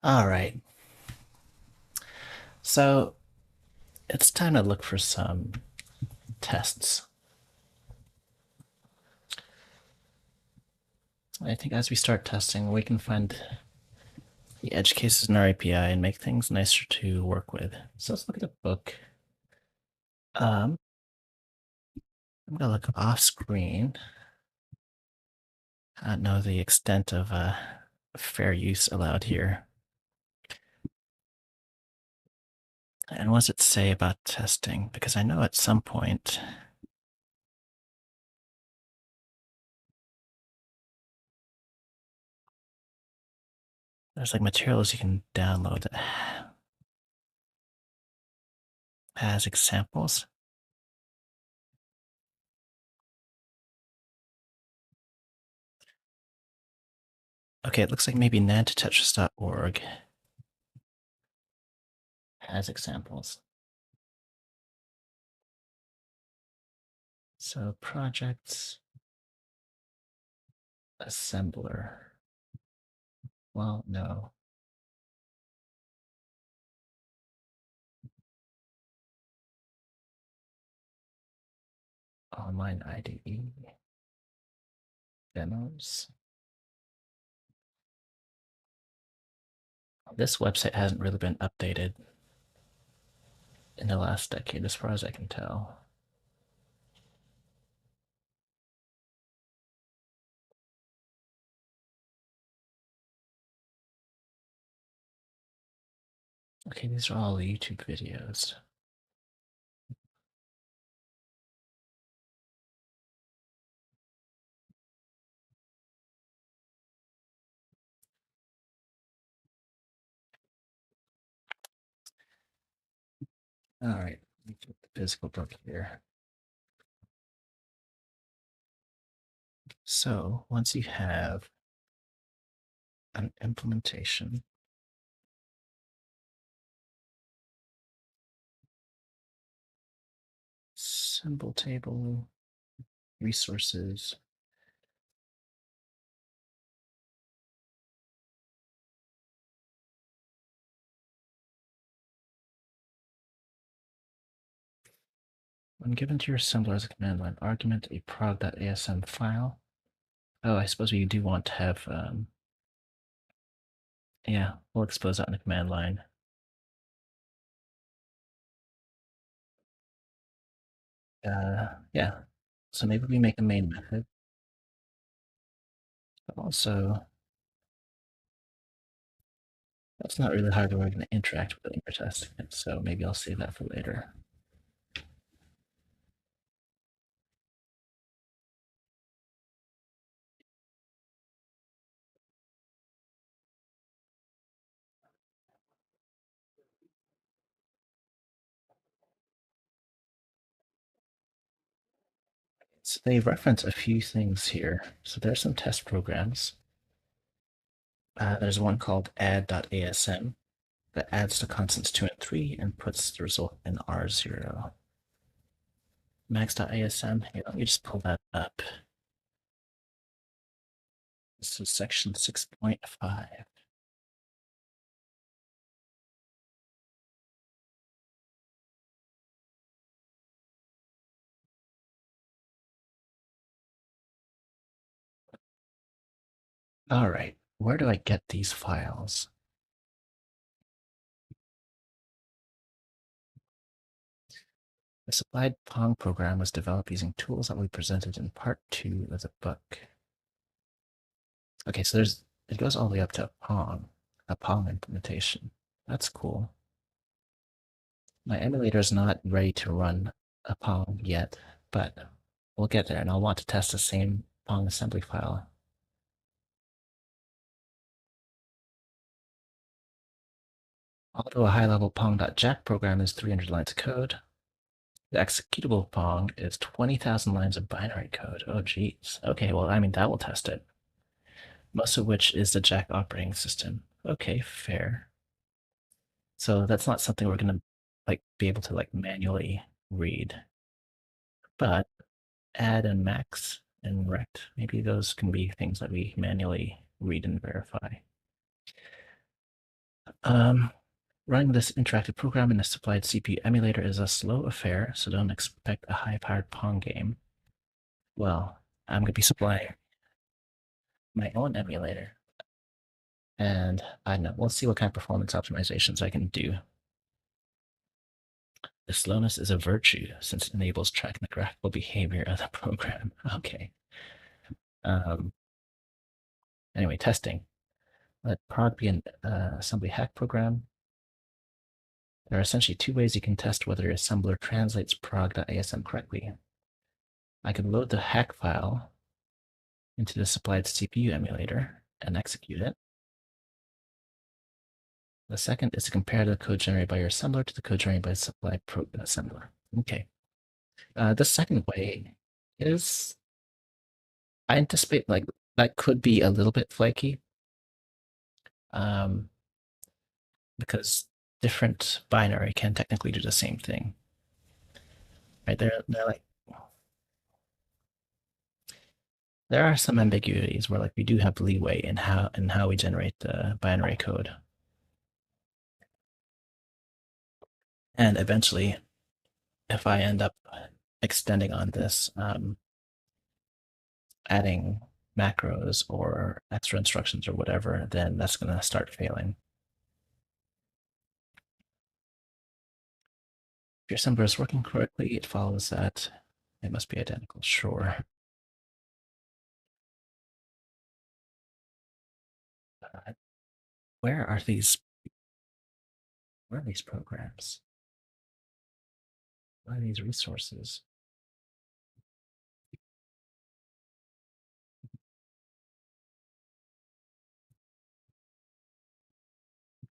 All right. So it's time to look for some tests. I think as we start testing, we can find the edge cases in our API and make things nicer to work with. So let's look at the book. I'm gonna look off screen. I don't know the extent of fair use allowed here. And what does it say about testing? Because I know at some point there's like materials you can download that has examples. Okay, it looks like maybe Nand2Tetris.org has examples. So projects, assembler. Well, no. Online IDE. Demos. This website hasn't really been updated in the last decade, as far as I can tell. Okay, these are all YouTube videos. All right, let me get the physical book here. So once you have an implementation, symbol table, resources, when given to your assembler as a command line argument, a prog.asm file. Oh, I suppose we do want to have, yeah, we'll expose that in the command line. Yeah, so maybe we make a main method, but also that's not really how we're going to interact with it when we're testing it, so maybe I'll save that for later. So they reference a few things here. So there's some test programs. There's one called add.asm that adds to constants 2 and 3 and puts the result in R0. Max.asm, here, let me just pull that up. This is section 6.5. All right, where do I get these files? The supplied Pong program was developed using tools that we presented in part 2 of the book. Okay, so it goes all the way up to a Pong implementation. That's cool. My emulator is not ready to run a Pong yet, but we'll get there, and I'll want to test the same Pong assembly file. Although a high-level Pong.jack program is 300 lines of code, the executable Pong is 20,000 lines of binary code. Oh, geez. Okay, well, I mean, that will test it. Most of which is the Jack operating system. Okay, fair. So that's not something we're gonna be able to manually read. But add and max and rect, maybe those can be things that we manually read and verify. Um, Running this interactive program in a supplied CPU emulator is a slow affair, so don't expect a high-powered Pong game. Well, I'm going to be supplying my own emulator, and I don't know, we'll see what kind of performance optimizations I can do. The slowness is a virtue since it enables tracking the graphical behavior of the program. Okay. Um, anyway, testing. Let prog be an assembly hack program. There are essentially two ways you can test whether your assembler translates prog.asm correctly. I can load the hack file into the supplied CPU emulator and execute it. The second is to compare the code generated by your assembler to the code generated by the supplied assembler. Okay. The second way is, I anticipate like that could be a little bit flaky, um, because different binary can technically do the same thing. Right? They're like, there are some ambiguities where like we do have leeway in how we generate the binary code. And eventually, if I end up extending on this, adding macros or extra instructions or whatever, then that's going to start failing. If your assembler is working correctly, it follows that it must be identical. Sure. Uh, where are these? Where are these programs? Where are these resources?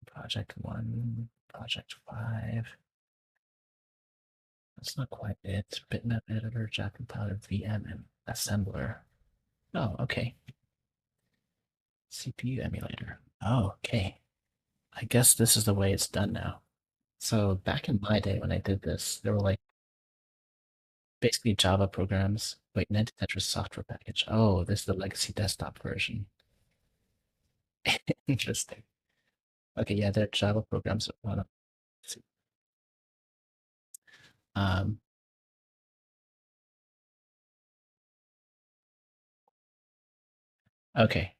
Project 1, Project 5. That's not quite it. Bitmap editor, Java compiler, VM, and assembler. Oh, okay. CPU emulator. Oh, okay. I guess this is the way it's done now. So back in my day when I did this, there were like basically Java programs. Wait, Nand2Tetris software package. Oh, this is the legacy desktop version. Interesting. Okay, yeah, they're Java programs. Um, okay,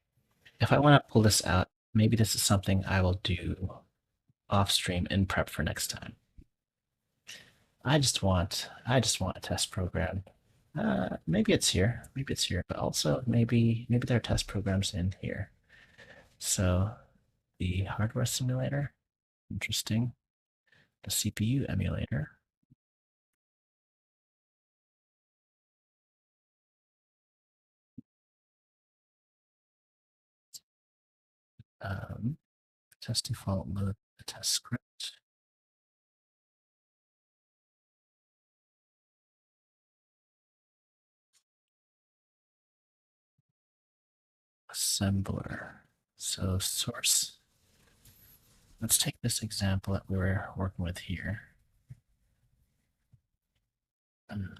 if I want to pull this out, maybe this is something I will do off stream in prep for next time. I just want a test program. Maybe it's here. Maybe it's here, but also maybe there are test programs in here. So the hardware simulator, interesting. The CPU emulator. Um, Test default load the test script. Assembler. So source. Let's take this example that we were working with here. Um,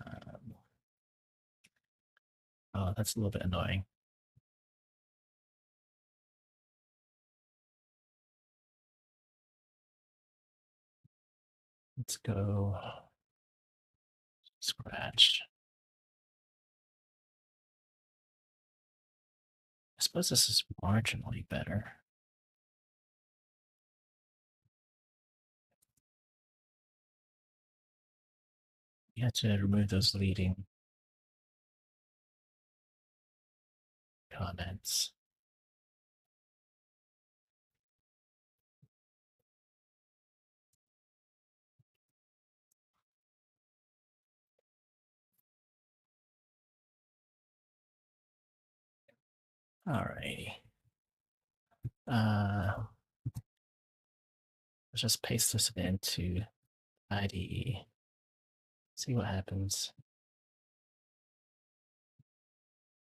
oh, that's a little bit annoying. Let's go scratch. I suppose this is marginally better. You have to remove those leading comments. Alrighty. Let's just paste this into IDE. See what happens.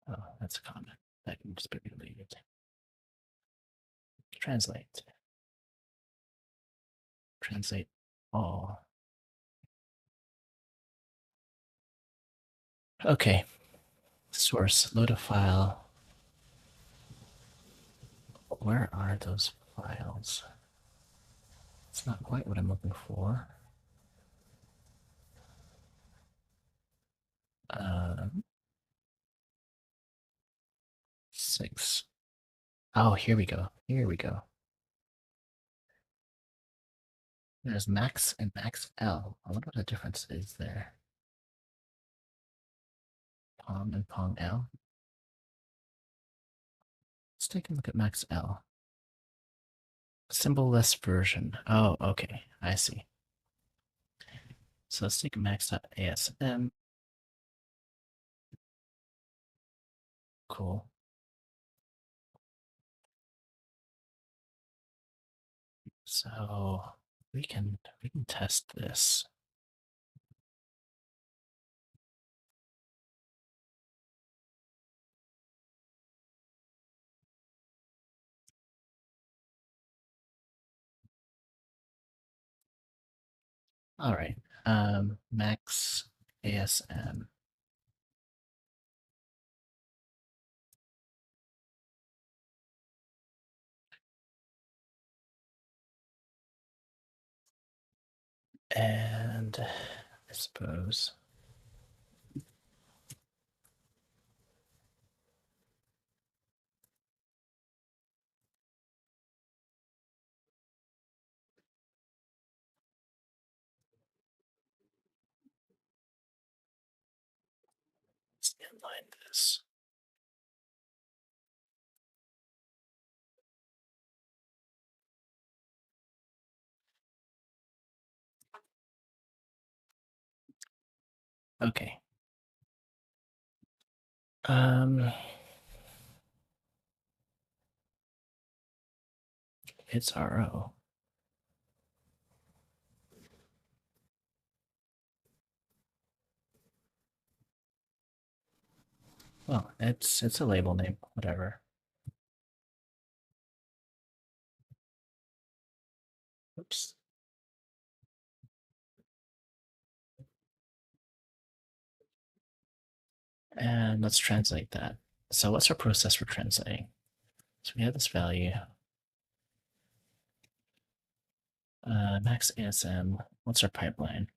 Oh, that's a comment. That can just be deleted. Translate. Translate all. Okay. Source, load a file. Where are those files? That's not quite what I'm looking for. Um, 6. Oh, here we go. Here we go. There's Max and Max L. I wonder what the difference is there. Pong and Pong L. Let's take a look at Max L. Symbol-less version. Oh, okay. I see. So let's take Max.asm. Cool. So we can test this. All right. Max.asm. And I suppose let's inline this. Okay. It's RO. Well, it's a label name, whatever. Oops. And let's translate that. So what's our process for translating? So we have this value, Max.asm. What's our pipeline?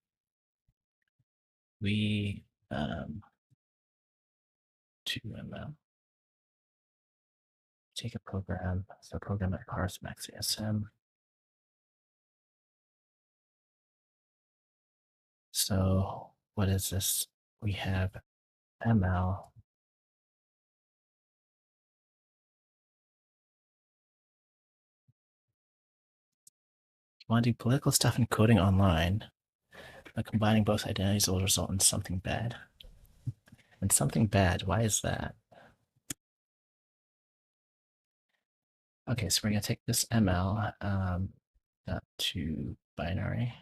We 2ml. Take a program, so program that parse Max.asm. So what is this? We have ml. Want to do political stuff and coding online, but combining both identities will result in something bad. And something bad, why is that? Okay, so we're gonna take this ml to binary.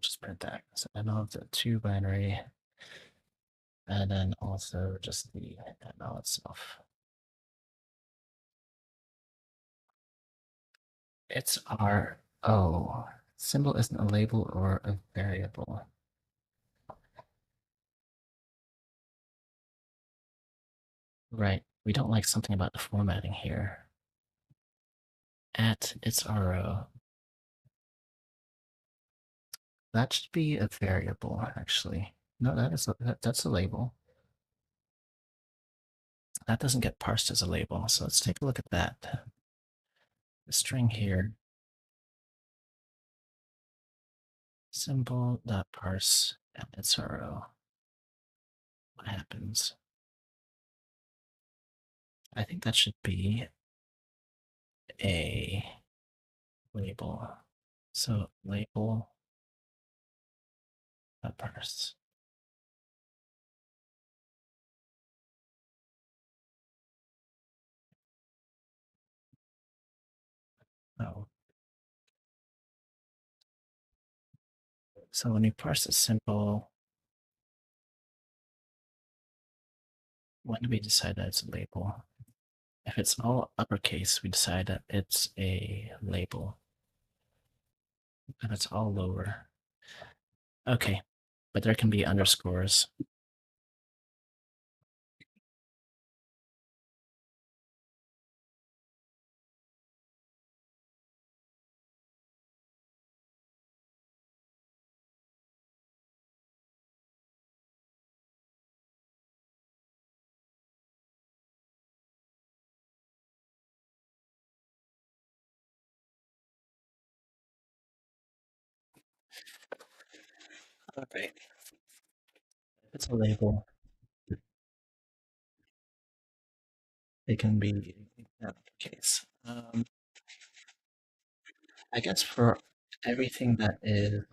Just print that. So ml of the to binary, and then also just the ml itself. It's RO. Symbol isn't a label or a variable. Right. We don't like something about the formatting here. At its RO. That should be a variable, actually. No, that's a label. That doesn't get parsed as a label, so let's take a look at that. The string here, symbol.parse at its RO. What happens? I think that should be a label. So label.parse. Oh. So when we parse a symbol, when do we decide that it's a label? If it's all uppercase, we decide that it's a label. If it's all lower. Okay, but there can be underscores. Okay. If it's a label, it can be uppercase. I guess for everything that is,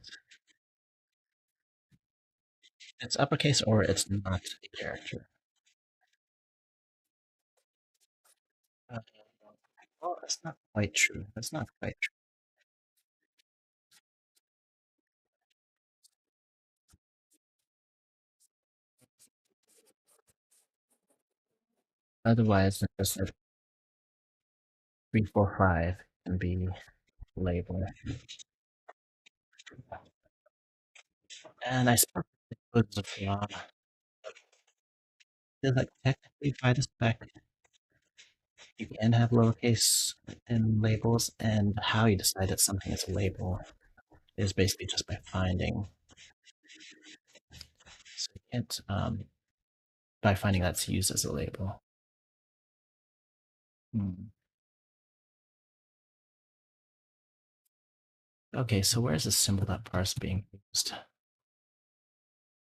it's uppercase or it's not a character. Uh, well, that's not quite true. That's not quite true. Otherwise, it's just like 345 can be label. And I suppose it was a flaw. Because like technically by the spec, you can have lowercase in labels, and how you decide that something is a label is basically just by finding. So you can't by finding that's used as a label. Okay, so where's the symbol.parse being used?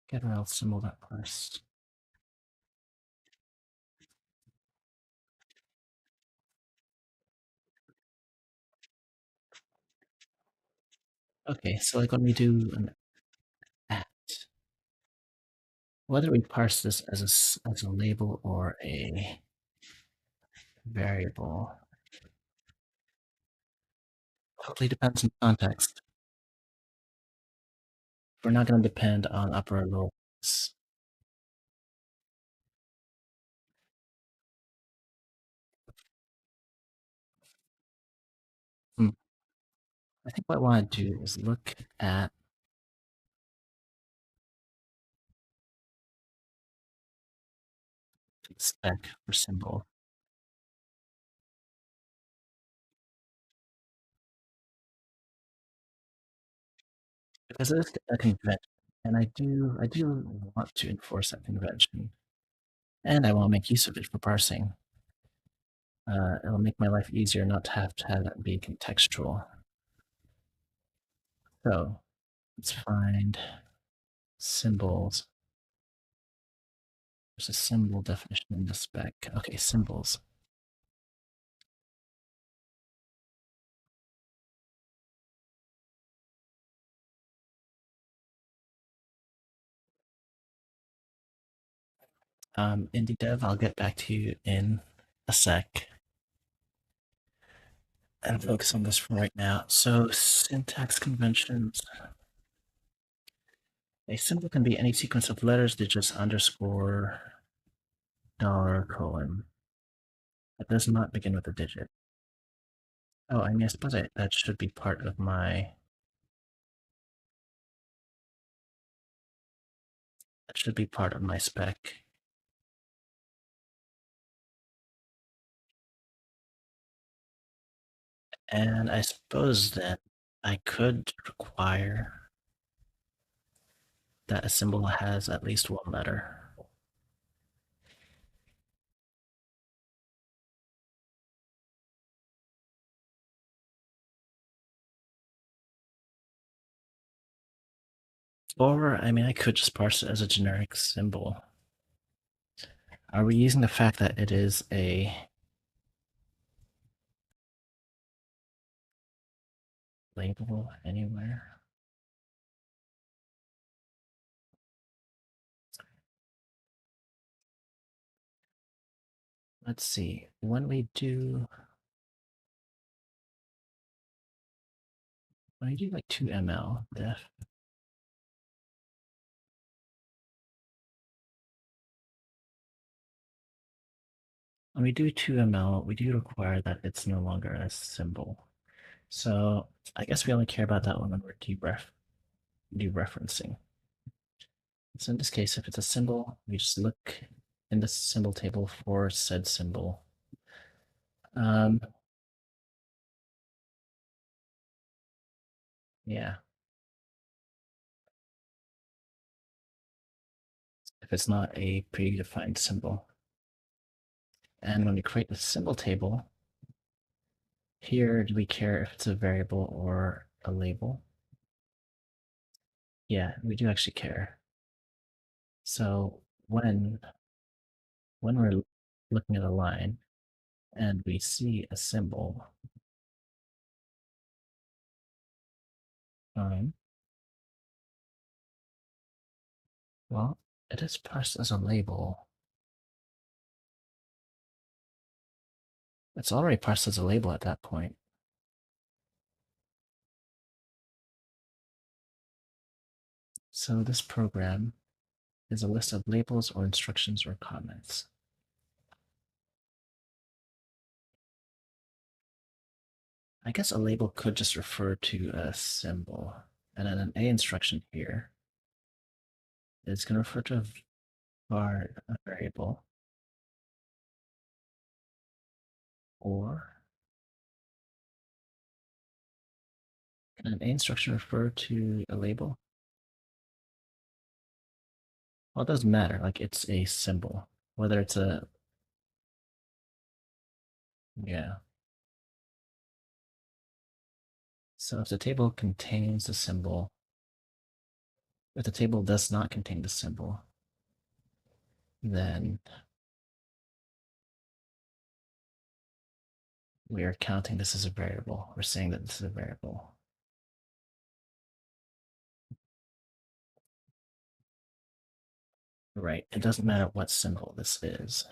Get rel symbol.parse. Okay, so like when we do an at, whether we parse this as a label or a variable totally depends on context. We're not going to depend on upper or lower case. I think what I want to do is look at the spec for symbol. Because it's a convention, and I do want to enforce that convention, and I want to make use of it for parsing. It'll make my life easier not to have that be contextual. So let's find symbols. There's a symbol definition in the spec. Okay, symbols. Indie dev, I'll get back to you in a sec and focus on this for right now. So syntax conventions. A symbol can be any sequence of letters, digits, underscore, dollar, colon. That does not begin with a digit. Oh, I mean, I suppose that should be part of my. That should be part of my spec. And I suppose then I could require that a symbol has at least one letter. Or, I mean, I could just parse it as a generic symbol. Are we using the fact that it is a label anywhere? Let's see. When we do like 2ml def, when we do 2ml, we do require that it's no longer a symbol. So I guess we only care about that one when we're dereferencing. So in this case, if it's a symbol, we just look in the symbol table for said symbol. Yeah. If it's not a predefined symbol. And when we create the symbol table, here do we care if it's a variable or a label? Yeah, we do actually care. So when we're looking at a line and we see a symbol, um, well, it is parsed as a label. It's already parsed as a label at that point. So this program is a list of labels or instructions or comments. I guess a label could just refer to a symbol. And then an A instruction here is going to refer to a variable, or can an A instruction refer to a label? Well, it doesn't matter. Like, it's a symbol. Whether it's a, yeah. So if the table contains the symbol, if the table does not contain the symbol, then we are counting this as a variable. We're saying that this is a variable. Right. It doesn't matter what symbol this is.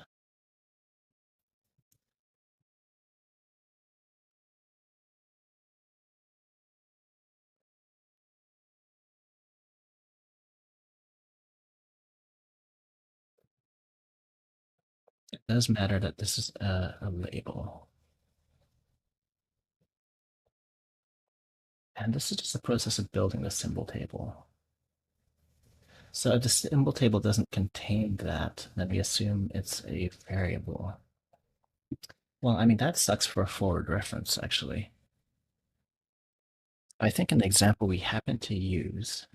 It does matter that this is a label. And this is just the process of building the symbol table. So if the symbol table doesn't contain that, then we assume it's a variable. Well, I mean, that sucks for a forward reference, actually. I think in the example we happen to use,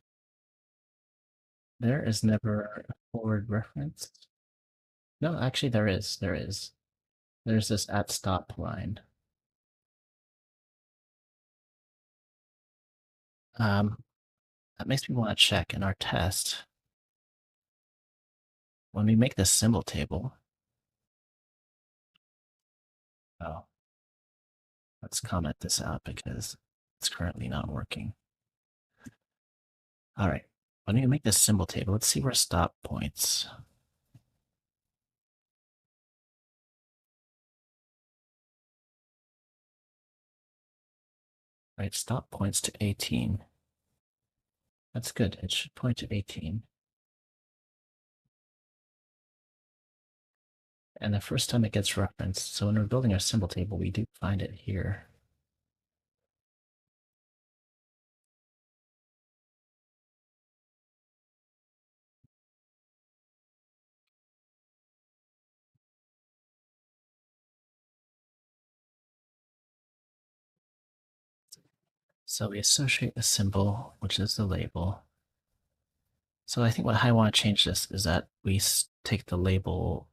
there is never a forward reference. No, actually, there is. There is. There's this at stop line. That makes me want to check in our test. When we make this symbol table, oh, let's comment this out because it's currently not working. All right, when we make this symbol table, let's see where stop points. Right, stop points to 18. That's good. It should point to 18. And the first time it gets referenced, so when we're building our symbol table, we do find it here. So we associate the symbol, which is the label. So I think what I want to change this is that we take the label.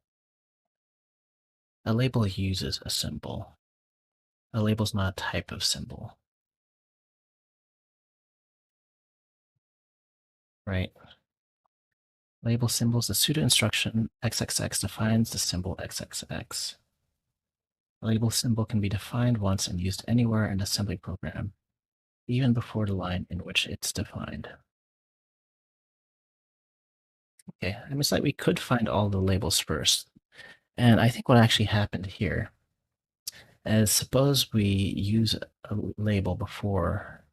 A label uses a symbol. A label is not a type of symbol. Right? Label symbols, the pseudo instruction XXX defines the symbol XXX. A label symbol can be defined once and used anywhere in an assembly program, even before the line in which it's defined. Okay, I mean, it's like we could find all the labels first. And I think what actually happened here is suppose we use a label before,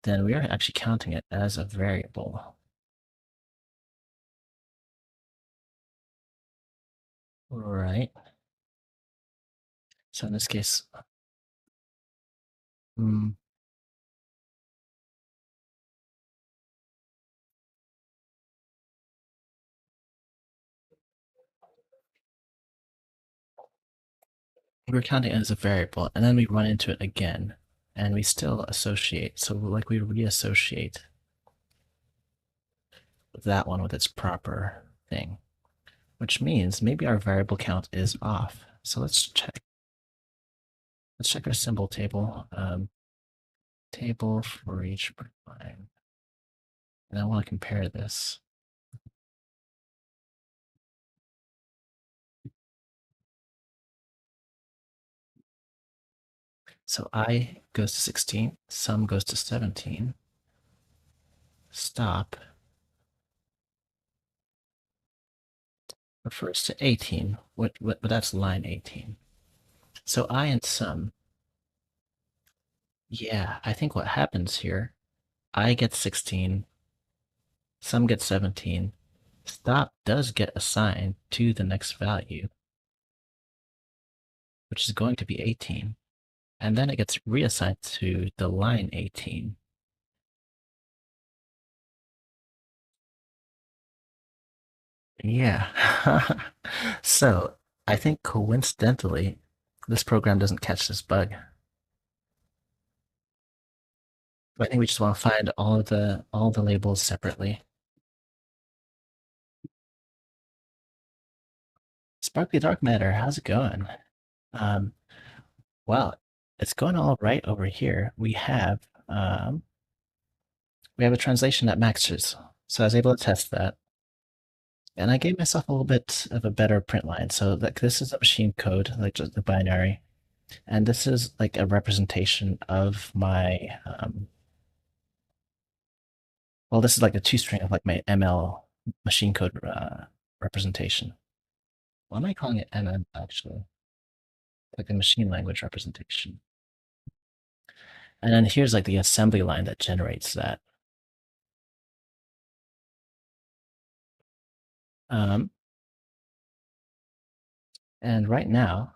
then we are actually counting it as a variable. Right. So in this case, mm, we're counting it as a variable, and then we run into it again, and we still associate. So like we reassociate that one with its proper thing, which means maybe our variable count is off. So let's check. Let's check our symbol table. Table for each line, and I want to compare this. So I goes to 16, sum goes to 17, stop refers to 18, but that's line 18. So I and sum, yeah, I think what happens here, I get 16, sum gets 17, stop does get assigned to the next value, which is going to be 18, and then it gets reassigned to the line 18. Yeah. So I think coincidentally, this program doesn't catch this bug. I think we just want to find all the labels separately. Sparkly dark matter, how's it going? Um, well, it's going all right over here. We have a translation that matches, so I was able to test that, and I gave myself a little bit of a better print line. So like this is a machine code, like just the binary, and this is like a representation of my well, this is like a two string of like my ML machine code representation. Why am I calling it MM actually? Like a machine language representation. And then here's like the assembly line that generates that. Um, and right now,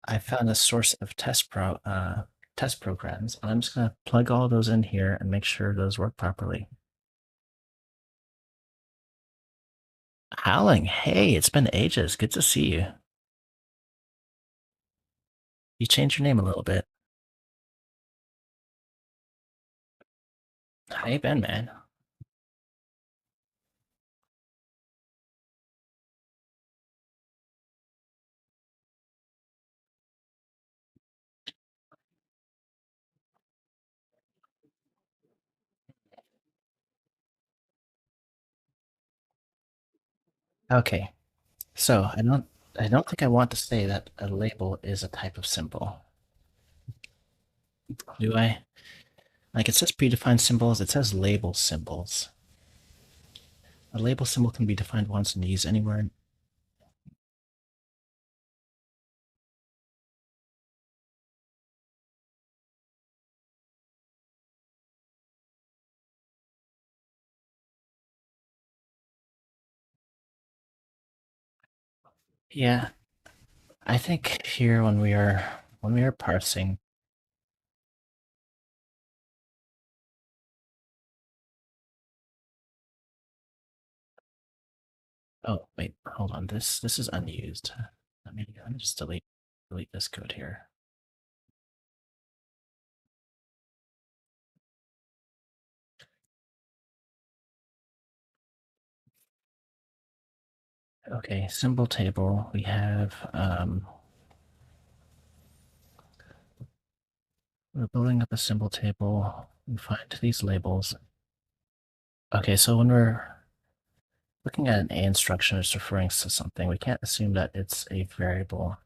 I found a source of test programs, and I'm just gonna plug all those in here and make sure those work properly. Howling, hey, it's been ages. Good to see you. You changed your name a little bit. How you been, man? Okay, so I don't think I want to say that a label is a type of symbol. Do I? Like it says predefined symbols, it says label symbols. A label symbol can be defined once and used anywhere. Yeah, I think here when we are parsing. Oh wait, hold on. This is unused. Let me just delete this code here. Okay, symbol table. We have we're building up a symbol table. We find these labels. Okay, so when we're looking at an A instruction as referring to something, we can't assume that it's a variable.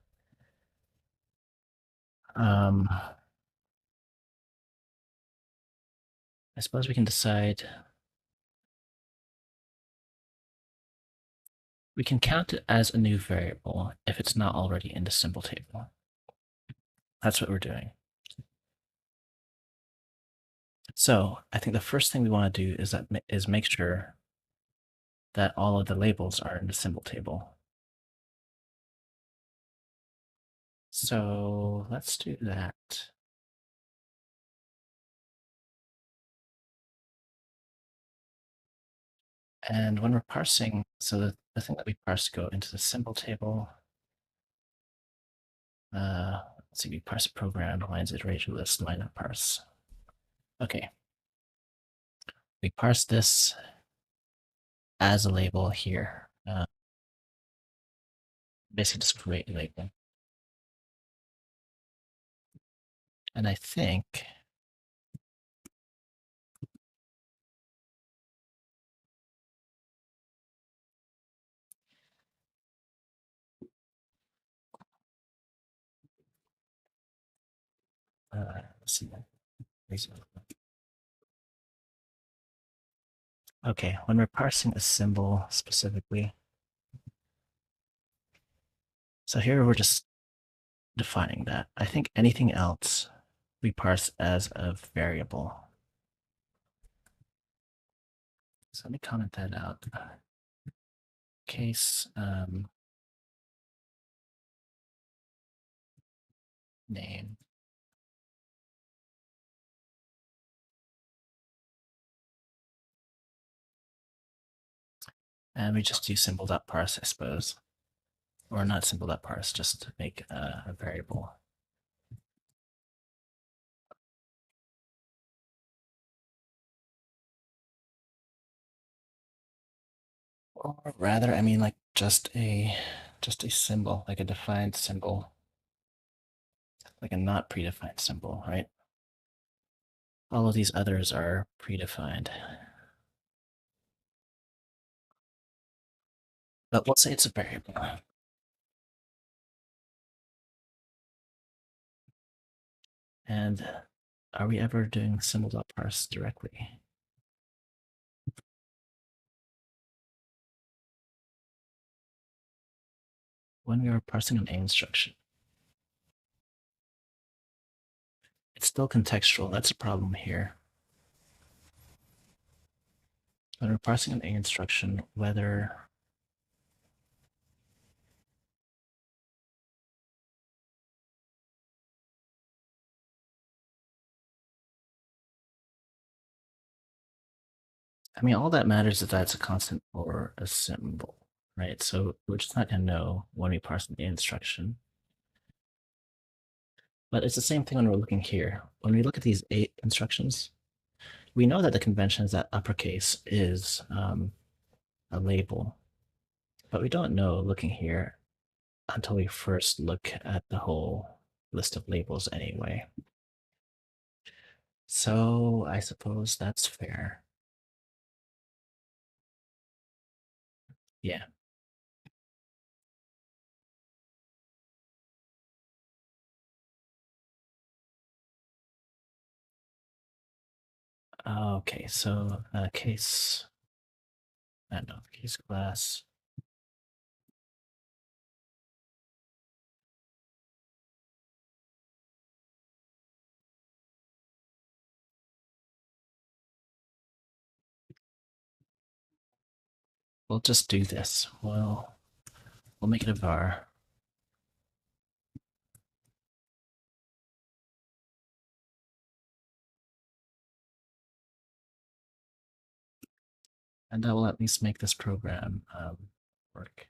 I suppose we can decide. We can count it as a new variable if it's not already in the symbol table. That's what we're doing. So I think the first thing we want to do is make sure that all of the labels are in the symbol table. So let's do that. And when we're parsing, so the thing that we parse go into the symbol table. Let's see, we parse a program, lines iteration list, line parse. Okay. We parse this as a label here. Basically just create a label. And I think let's see. Okay, when we're parsing a symbol specifically, so here we're just defining that. I think anything else we parse as a variable. So let me comment that out. Case name. And we just do symbol.parse, I suppose. Or not symbol.parse, just to make a variable. Or rather, I mean like just a symbol, like a defined symbol. Like a not predefined symbol, right? All of these others are predefined. But we'll say it's a variable. And are we ever doing symbol.parse directly? When we are parsing an A instruction, it's still contextual. That's a problem here. When we're parsing an A instruction, whether I mean, all that matters is that it's a constant or a symbol, right? So we're just not going to know when we parse an A instruction. But it's the same thing when we're looking here. When we look at these 8 instructions, we know that the convention is that uppercase is a label, but we don't know looking here until we first look at the whole list of labels anyway. So I suppose that's fair. Yeah. Okay, so case, I don't know, case class. We'll just do this. We'll make it a var. And that will at least make this program work.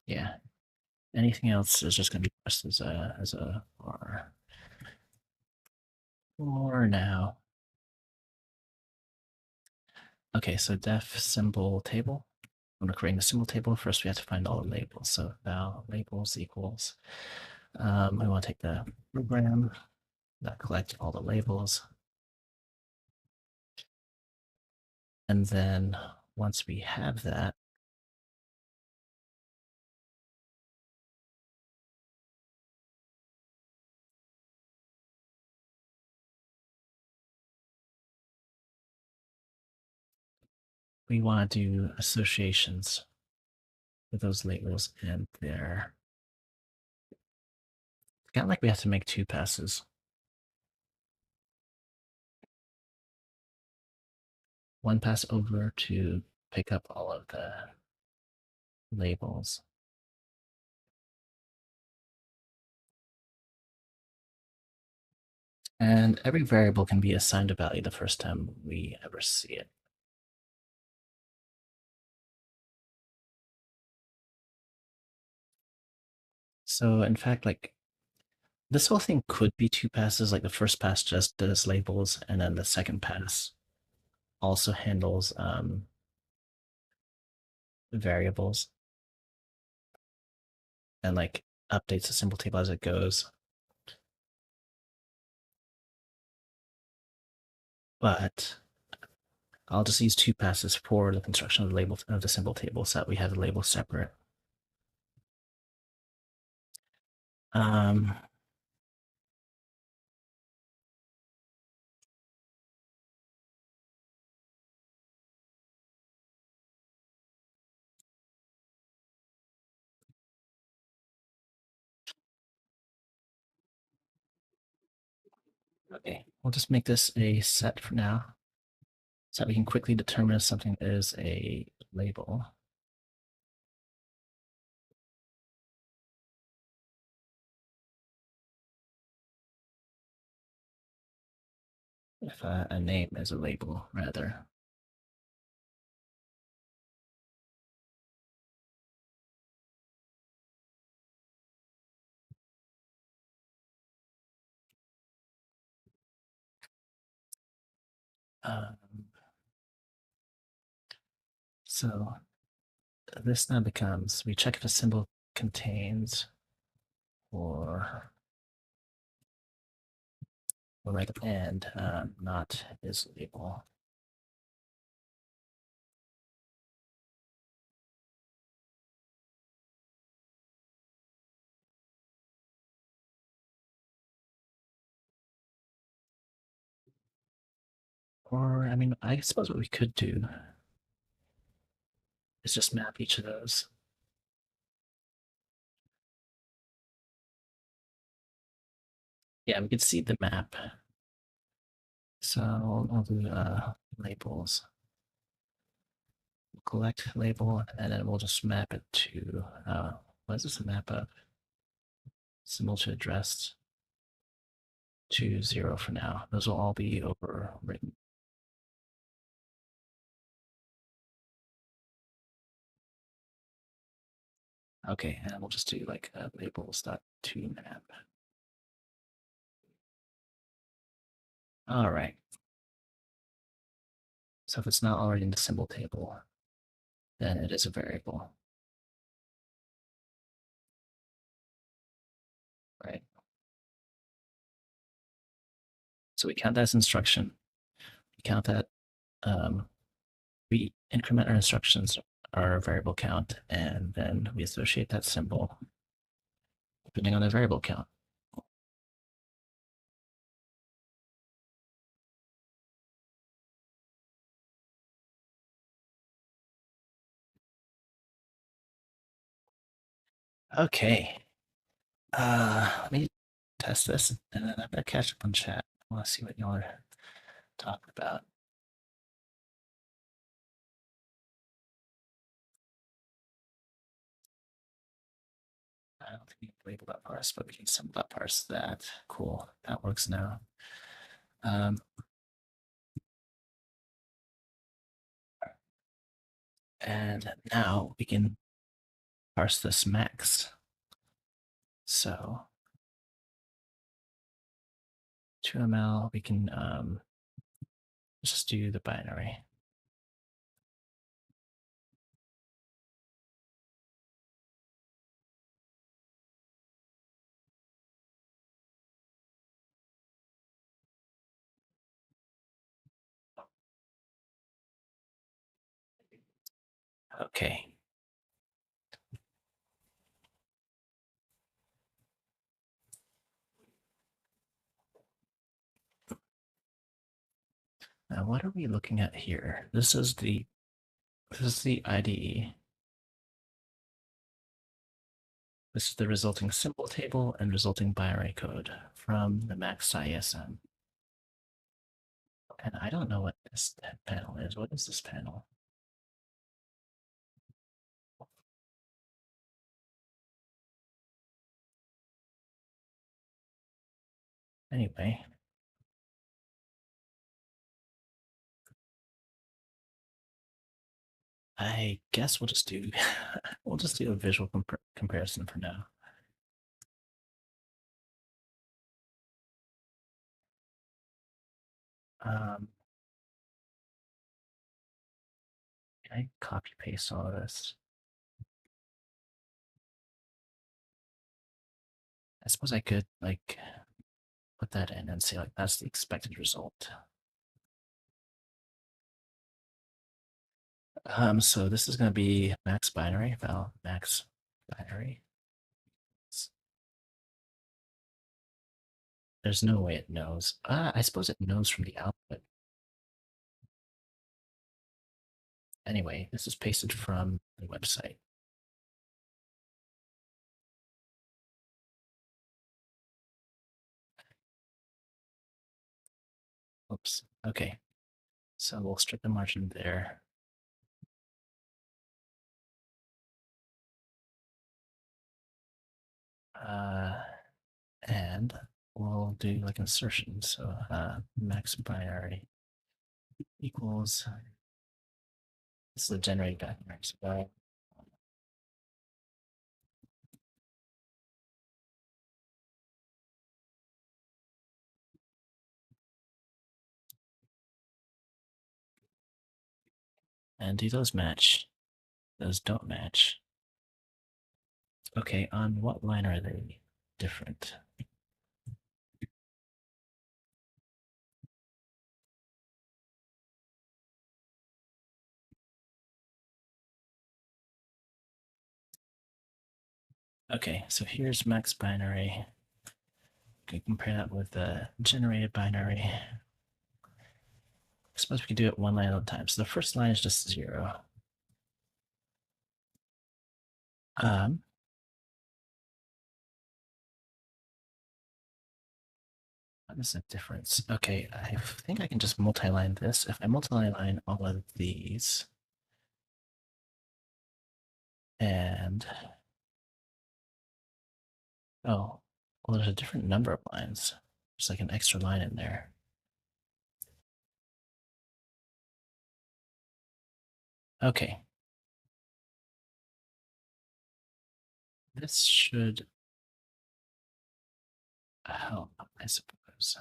Yeah. Anything else is just going to be pressed as a var. For now. Okay, so def symbol table. When we're creating the symbol table, first we have to find all the labels. So val labels equals. We want to take the program that collect all the labels. And then once we have that, we want to do associations with those labels and their. It's kind of like we have to make 2 passes. One pass over to pick up all of the labels. And every variable can be assigned a value the first time we ever see it. So in fact, like this whole thing could be two passes. Like the first pass just does labels, and then the second pass also handles variables and like updates the symbol table as it goes. But I'll just use two passes for the construction of the label of the symbol table so that we have the label separate. Um, okay, we'll just make this a set for now so that we can quickly determine if something is a label. If a name is a label, rather. Um, so this now becomes, we check if a symbol contains or right and not is label. Or, I mean, I suppose what we could do is just map each of those. Yeah, we could see the map. So I'll do labels. We'll collect label, and then we'll just map it to, what is this a map of? Symbol to address to 0 for now. Those will all be overwritten. Okay, and we'll just do like labels.toMap. All right. So if it's not already in the symbol table, then it is a variable. Right. So we count that as instruction. We count that we increment our instructions, our variable count, and then we associate that symbol depending on the variable count. Okay. Let me test this, and then I better catch up on chat. I want to see what y'all are talking about. I don't think we can label.parse, but we can symbol.parse that. Cool. That works now. And now we can parse this max. So 2ml, we can just do the binary. Okay. Now what are we looking at here? This is the IDE. This is the resulting symbol table and resulting binary code from the Max.asm. And I don't know what this panel is. What is this panel? Anyway, I guess we'll just do we'll just do a visual comparison for now. Um, can I copy paste all of this? I suppose I could like put that in and say like that's the expected result. So this is going to be max binary, val max binary. There's no way it knows. I suppose it knows from the output. Anyway, this is pasted from the website. Oops. Okay. So we'll strip the margin there. And we'll do like insertion. So max binary equals, this is the generated binary. So and do those match? Those don't match. Okay, on what line are they different? Okay, so here's max binary. We can compare that with the generated binary. I suppose we can do it one line at a time. So the first line is just 0. What is the difference? Okay, I think I can just multi-line this. If I multi-line all of these, and oh, well, there's a different number of lines. There's like an extra line in there. Okay. This should help, I suppose.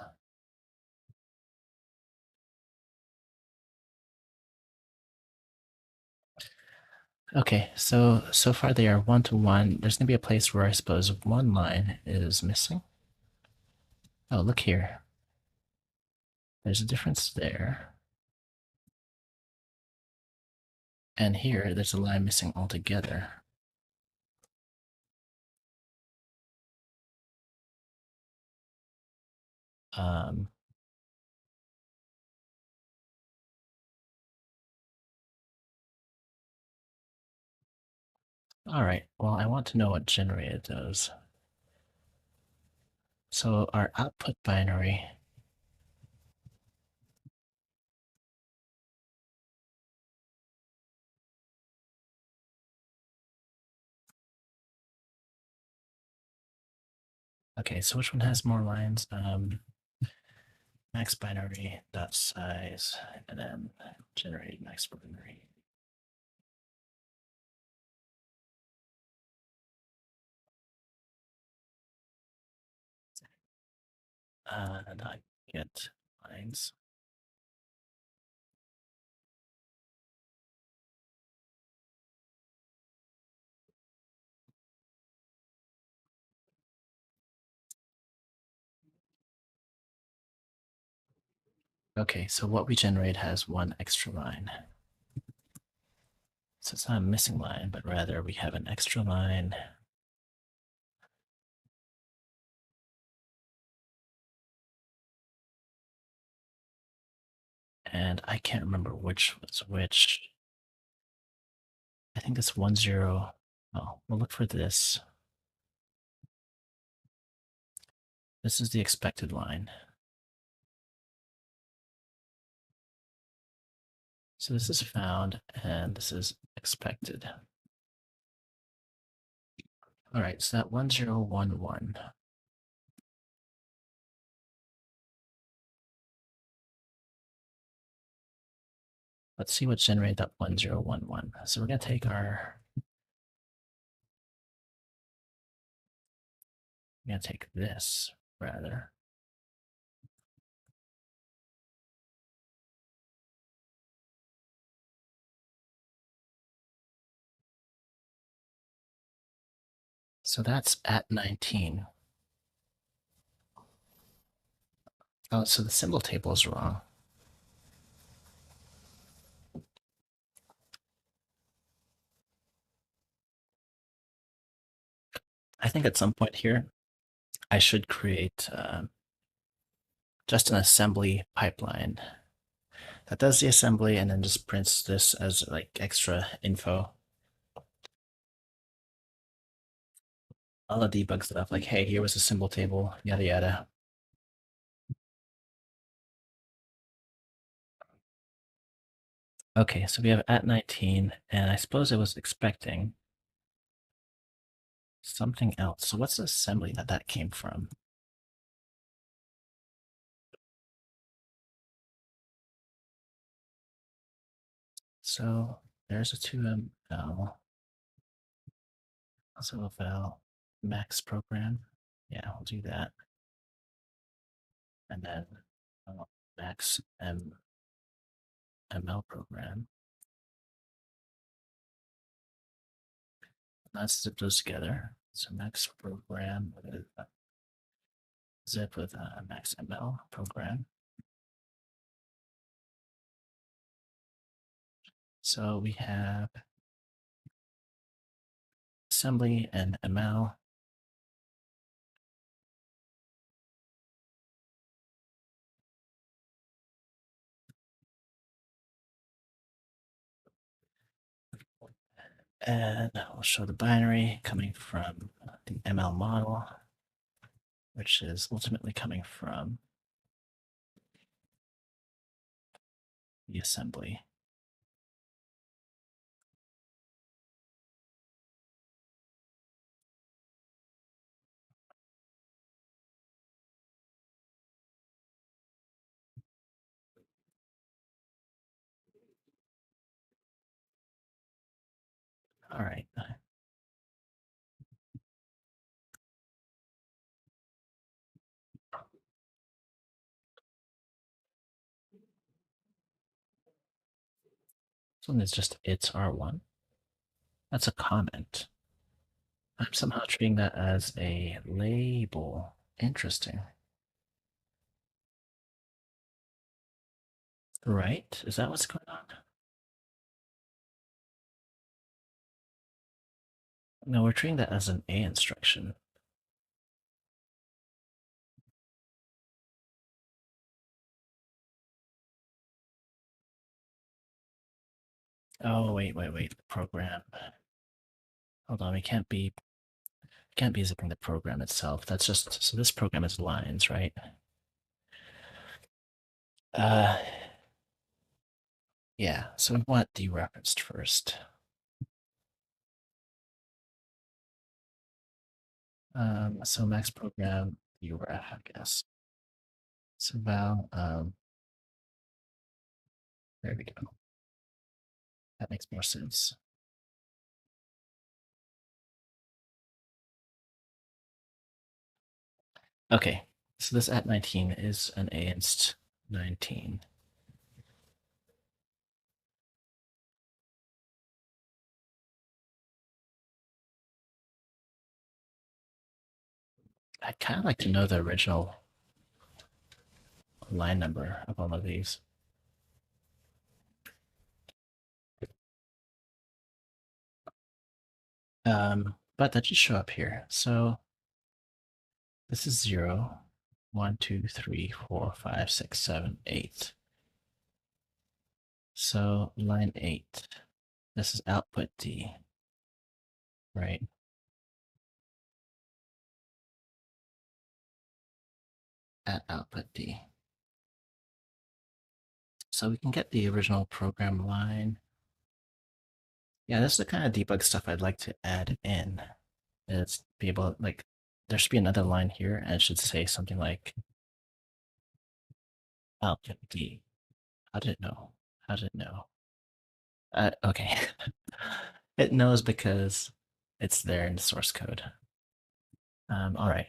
Okay, so far they are one-to-one. There's gonna be a place where I suppose one line is missing. Oh, look here. There's a difference there. And here, there's a line missing altogether. Um, all right, well, I want to know what generated those. So our output binary, okay, so which one has more lines? Max binary dot size, and then generate max binary. Dot get lines. Okay, so what we generate has one extra line. So it's not a missing line, but rather we have an extra line. And I can't remember which was which. I think it's 1-0. Oh, we'll look for this. This is the expected line. So this is found, and this is expected. All right, so that 1011. let's see what generated that 1011. So we're going to take this rather. So that's at 19. Oh, so the symbol table is wrong. I think at some point here, I should create just an assembly pipeline that does the assembly and then just prints this as like extra info. All the debug stuff, like, hey, here was a symbol table, yada yada. Okay, so we have at 19, and I suppose I was expecting something else. So what's the assembly that came from? So there's a 2ML, also a val max program. Yeah, we'll do that. And then max ML program. Let's zip those together. So max program with zip with max ML program. So we have assembly and ML. And we'll show the binary coming from the ML model, which is ultimately coming from the assembly. All right. This one is just it's R1. That's a comment. I'm somehow treating that as a label. Interesting. Right? Is that what's going on? No, we're treating that as an A instruction. Oh, wait. The program. Hold on, we can't be zipping the program itself. That's just, so this program is lines, right? Uh, yeah, so we want dereferenced first. So max program deref, I guess. So val, there we go. That makes more sense. Okay, so this at 19 is an A-inst 19. I'd kind of like to know the original line number of all of these. But that should show up here. So this is 0, 1, 2, 3, 4, 5, 6, 7, 8. So line 8, this is output D, right? At output D. So we can get the original program line. Yeah, this is the kind of debug stuff I'd like to add in. Is be able, like, there should be another line here, and it should say something like output D. How did it know? How did it know? Okay. It knows because it's there in the source code. All right.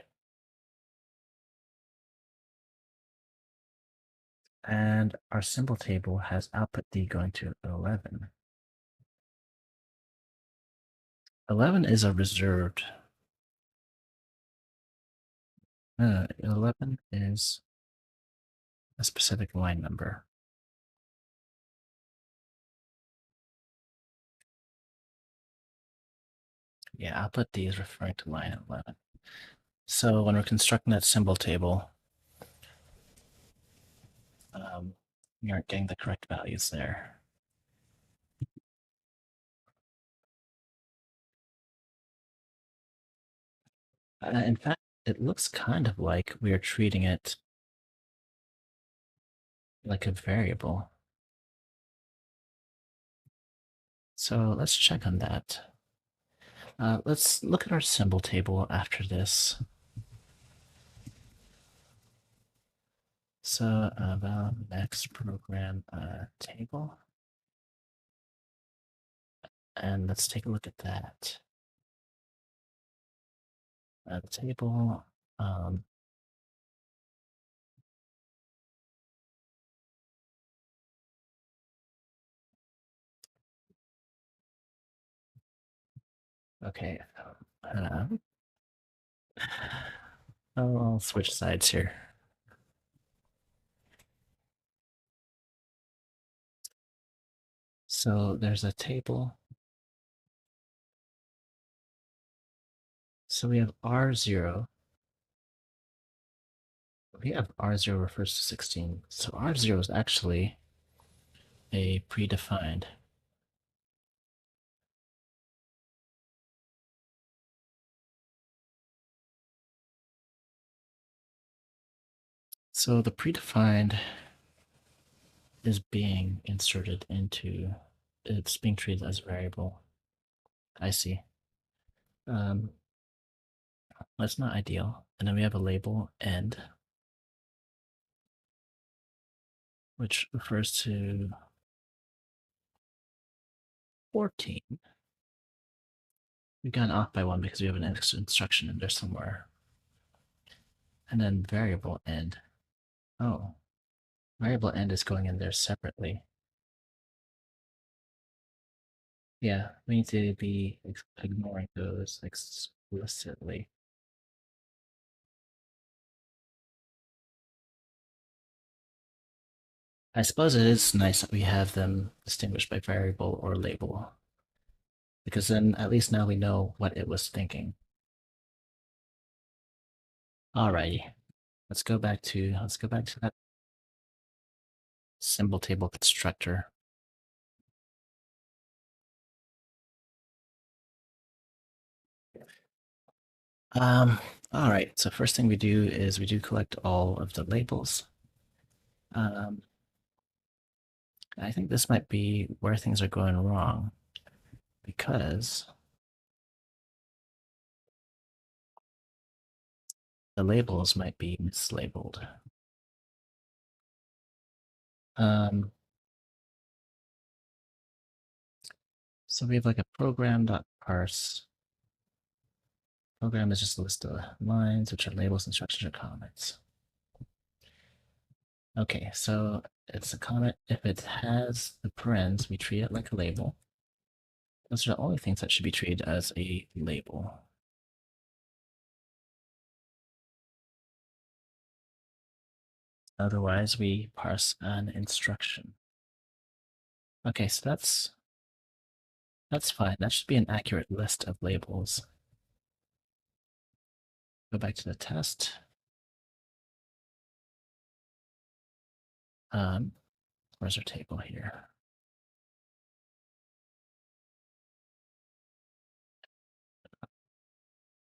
And our symbol table has output D going to 11. 11 is a reserved. 11 is a specific line number. Yeah, output D is referring to line 11. So when we're constructing that symbol table, we aren't getting the correct values there. In fact, it looks kind of like we are treating it like a variable. So let's check on that. Let's look at our symbol table after this. So about next program table. And let's take a look at that. The table. Okay. I'll switch sides here. So there's a table. So we have R0. We have R0 refers to 16. So R0 is actually a predefined. So the predefined is being inserted into, it's being treated as a variable. I see. That's not ideal. And then we have a label end, which refers to 14. We've gotten off by one because we have an extra instruction in there somewhere. And then variable end. Oh, variable end is going in there separately. Yeah, we need to be ignoring those explicitly. I suppose it is nice that we have them distinguished by variable or label, because then at least now we know what it was thinking. Alrighty, let's go back to that symbol table constructor. All right, so first thing we do is we do collect all of the labels. I think this might be where things are going wrong because the labels might be mislabeled. So we have like a program.parse. Program is just a list of lines, which are labels, instructions, or comments. Okay, so it's a comment. If it has the parens, we treat it like a label. Those are the only things that should be treated as a label. Otherwise, we parse an instruction. Okay, so that's fine. That should be an accurate list of labels. Go back to the test. Where's our table here?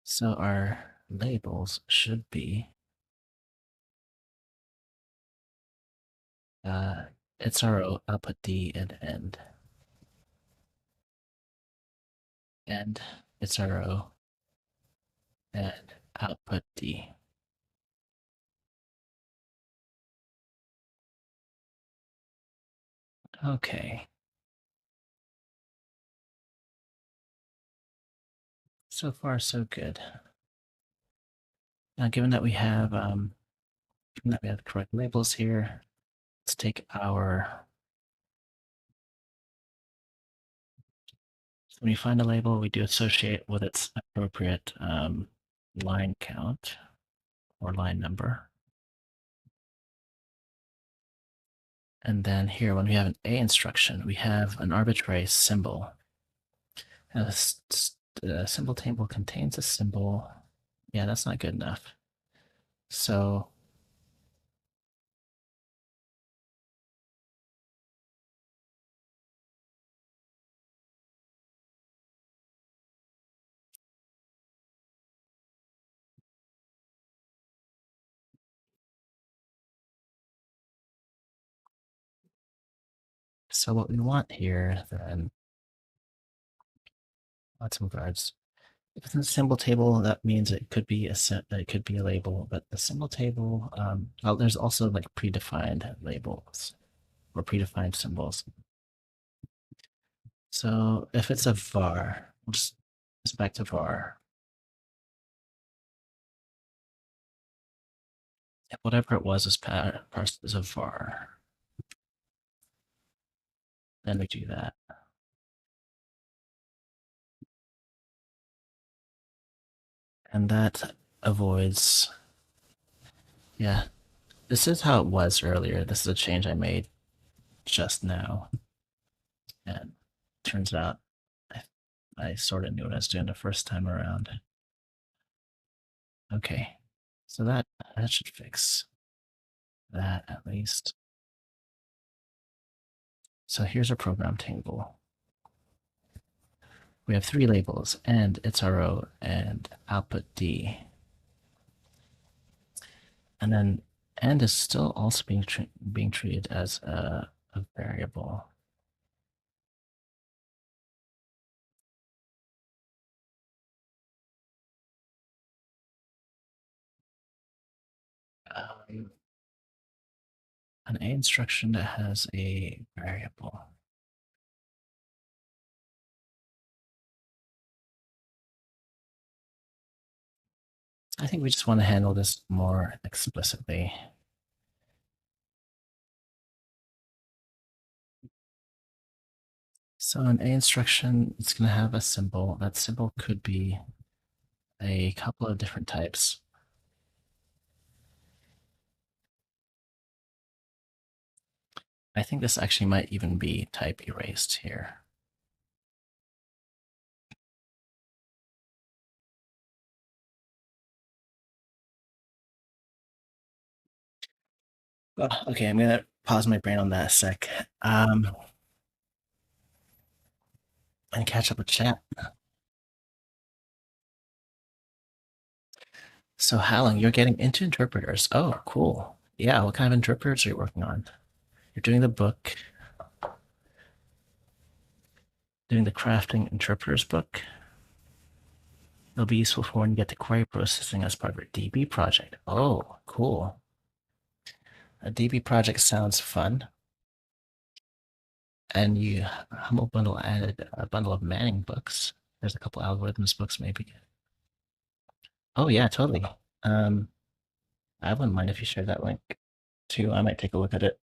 So our labels should be it's our output D and end. And it's our O and output D. Okay. So far, so good. Now, given that we have the correct labels here, let's take our. So when you find a label, we do associate with its appropriate line count or line number. And then here, when we have an A instruction, we have an arbitrary symbol. And the symbol table contains a symbol. Yeah, that's not good enough. So what we want here then, let's move regards. If it's in the symbol table, that means it could be a label, but the symbol table, well, there's also like predefined labels or predefined symbols. So if it's a var, we'll just back to var. If whatever it was parsed as a var, then we do that. And that avoids, yeah, this is how it was earlier. This is a change I made just now. And turns out I sort of knew what I was doing the first time around. Okay, so that should fix that at least. So here's our program table. We have 3 labels, and it's RO and output D. And then and is still also being treated as a variable. An A instruction that has a variable. I think we just want to handle this more explicitly. So an A instruction, it's going to have a symbol. That symbol could be a couple of different types. I think this actually might even be type erased here. Oh, okay, I'm gonna pause my brain on that a sec. And catch up with chat. So Halling, you're getting into interpreters. Oh, cool. Yeah, what kind of interpreters are you working on? You're doing the book, doing the crafting interpreters book. It'll be useful for when you get to query processing as part of your DB project. Oh, cool. A DB project sounds fun. And you Humble Bundle added a bundle of Manning books. There's a couple algorithms books maybe. Oh yeah, totally. I wouldn't mind if you shared that link too. I might take a look at it.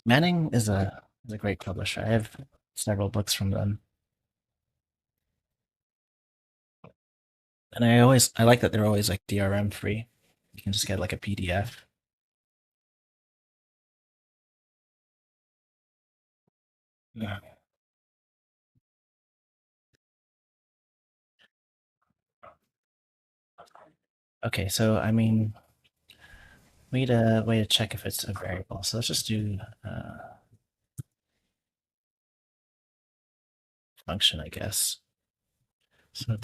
Manning is a great publisher. I have several books from them. And I like that they're always like DRM free. You can just get like a PDF. Yeah. Okay, so I mean, we need a way to check if it's a variable. So let's just do function, I guess. So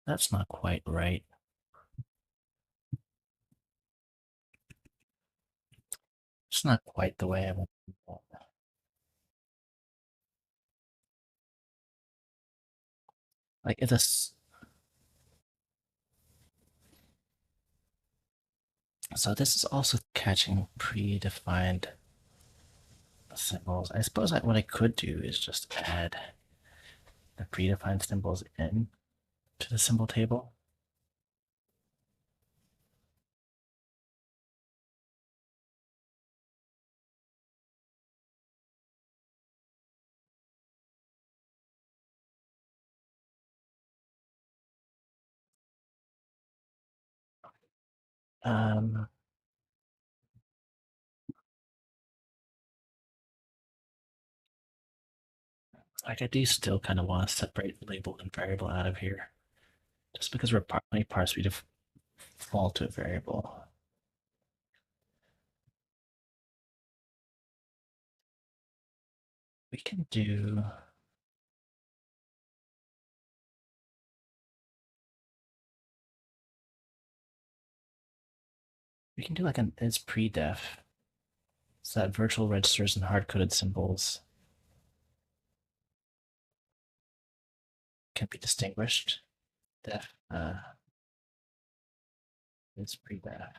that's not quite right. It's not quite the way I want it. Like if this, so this is also catching predefined symbols. I suppose what I could do is just add the predefined symbols in to the symbol table. Um, like I do still kind of want to separate label and variable out of here, just because we're partly parse we default to a variable. We can do like an is predef, so that virtual registers and hard-coded symbols can be distinguished. Def is predef.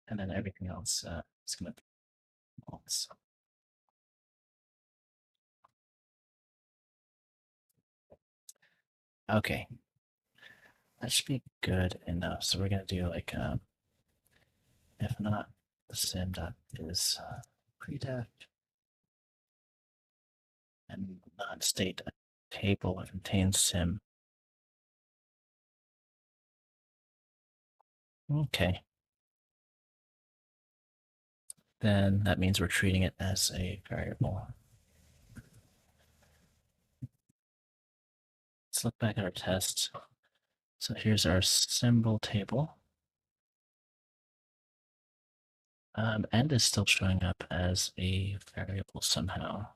And then everything else is going to be false. Okay, that should be good enough. So we're going to do like if not the sim dot is predef and not state a table that contains sim. Okay, then that means we're treating it as a variable. Let's look back at our test. So here's our symbol table. And is still showing up as a variable somehow.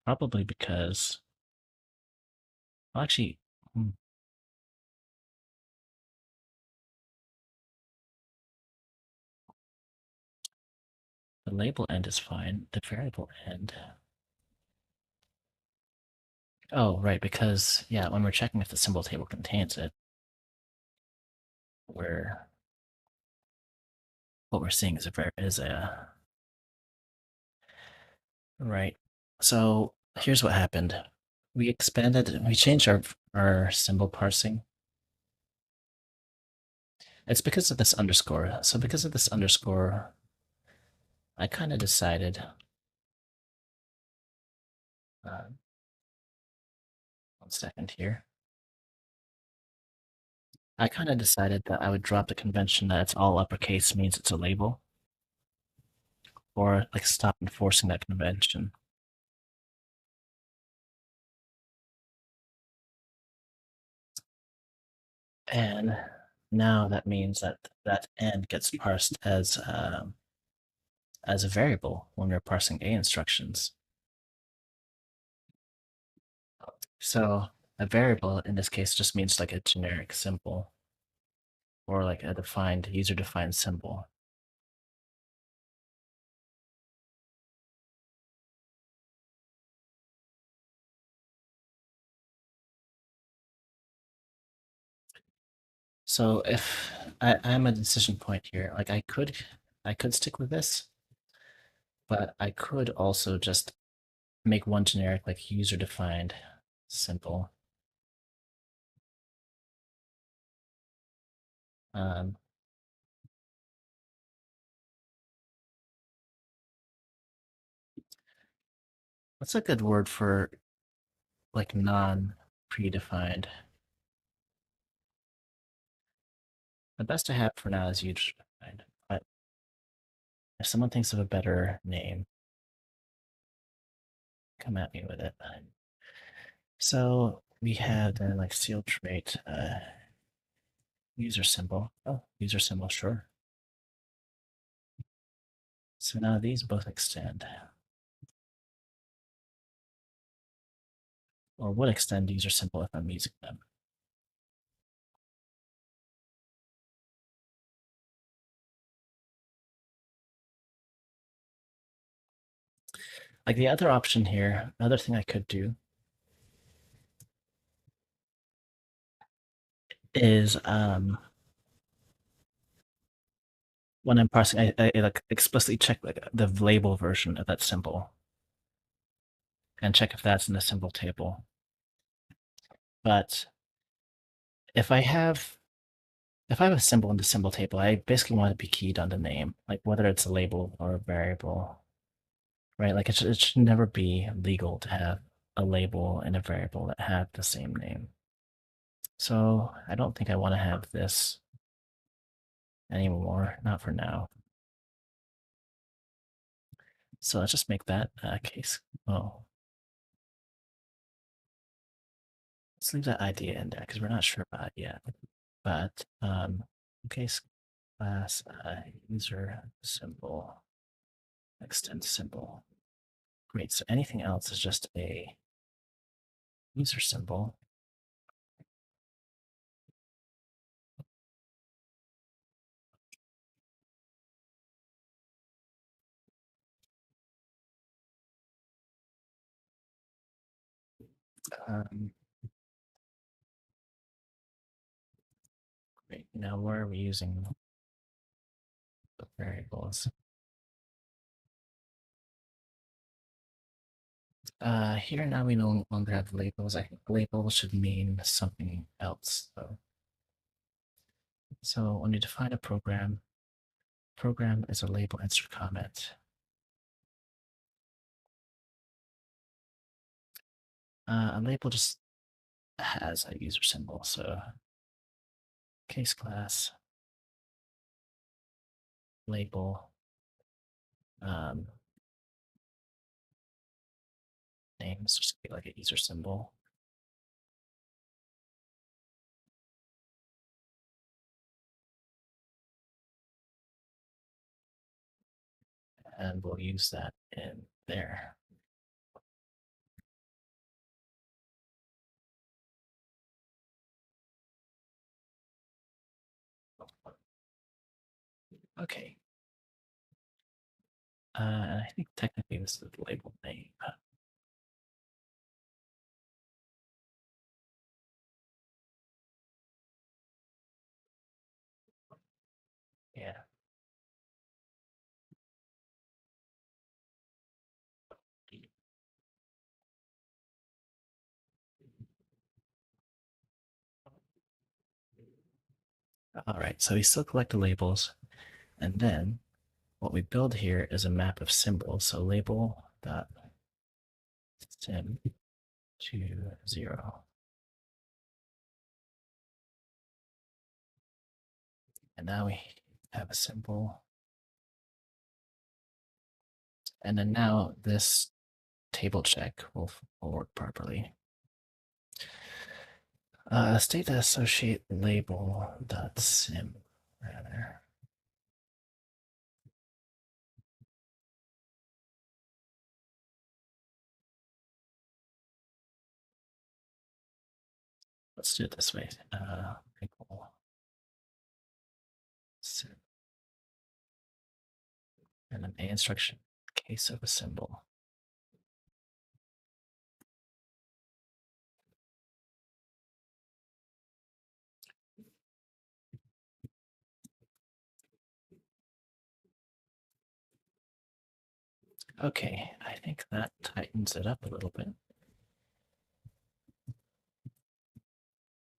Probably because, well, actually, the label end is fine. The variable end. Oh, right, because yeah, when we're checking if the symbol table contains it, we're what we're seeing is a right. So here's what happened. We changed our symbol parsing. It's because of this underscore. So because of this underscore, I kind of decided. Uh, 1 second here. I kind of decided that I would drop the convention that it's all uppercase means it's a label, or like stop enforcing that convention. And now that means that that end gets parsed as a variable when we're parsing A instructions. So a variable in this case just means like a generic symbol or like a defined user-defined symbol. So if I'm a decision point here, like I could stick with this, but I could also just make one generic like user-defined symbol. Um, what's a good word for like non-predefined? The best I have for now is user-defined, but if someone thinks of a better name, come at me with it. So we have then like seal trait, user symbol. Oh, user symbol, sure. So now these both extend, or would extend user symbol if I'm using them. like the other option here, another thing I could do is when I'm parsing, I like explicitly check like the label version of that symbol and check if that's in the symbol table. But if I have a symbol in the symbol table, I basically want it to be keyed on the name, like whether it's a label or a variable, right? Like it should never be legal to have a label and a variable that have the same name. So I don't think I want to have this anymore, not for now. So let's just make that case. Oh, let's leave that idea in there because we're not sure about it yet. But case class user symbol extend symbol. Great. So anything else is just a user symbol. Um, great. Now where are we using the variables? Here now we no longer have labels. I think labels should mean something else though. So when you define a program, program is a label insert comment. A label just has a user symbol. So case class label name is just like a user symbol. And we'll use that in there. Okay. And I think technically this is the label name. Yeah. All right, so we still collect the labels, and then what we build here is a map of symbols. So label dot sim to 0. And now we have a symbol. And then now this table check will work properly. State associate label dot sim rather. Let's do it this way. Label sim. And an A instruction case of a symbol. Okay, I think that tightens it up a little bit.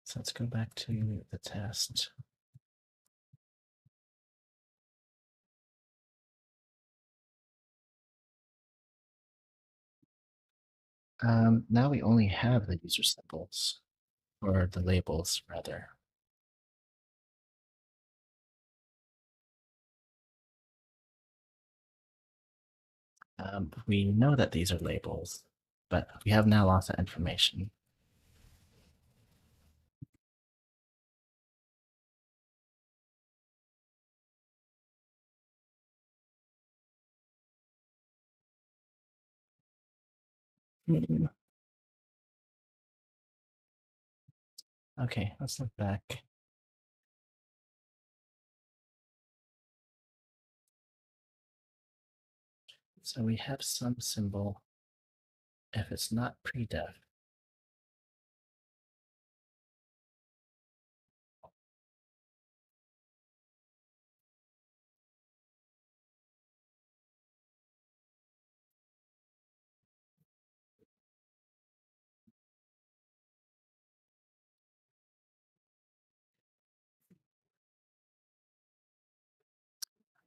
So let's go back to the test. Now we only have the user symbols, or the labels, rather. We know that these are labels, but we have now lost that information. Okay, let's look back. So we have some symbol if it's not pre-def.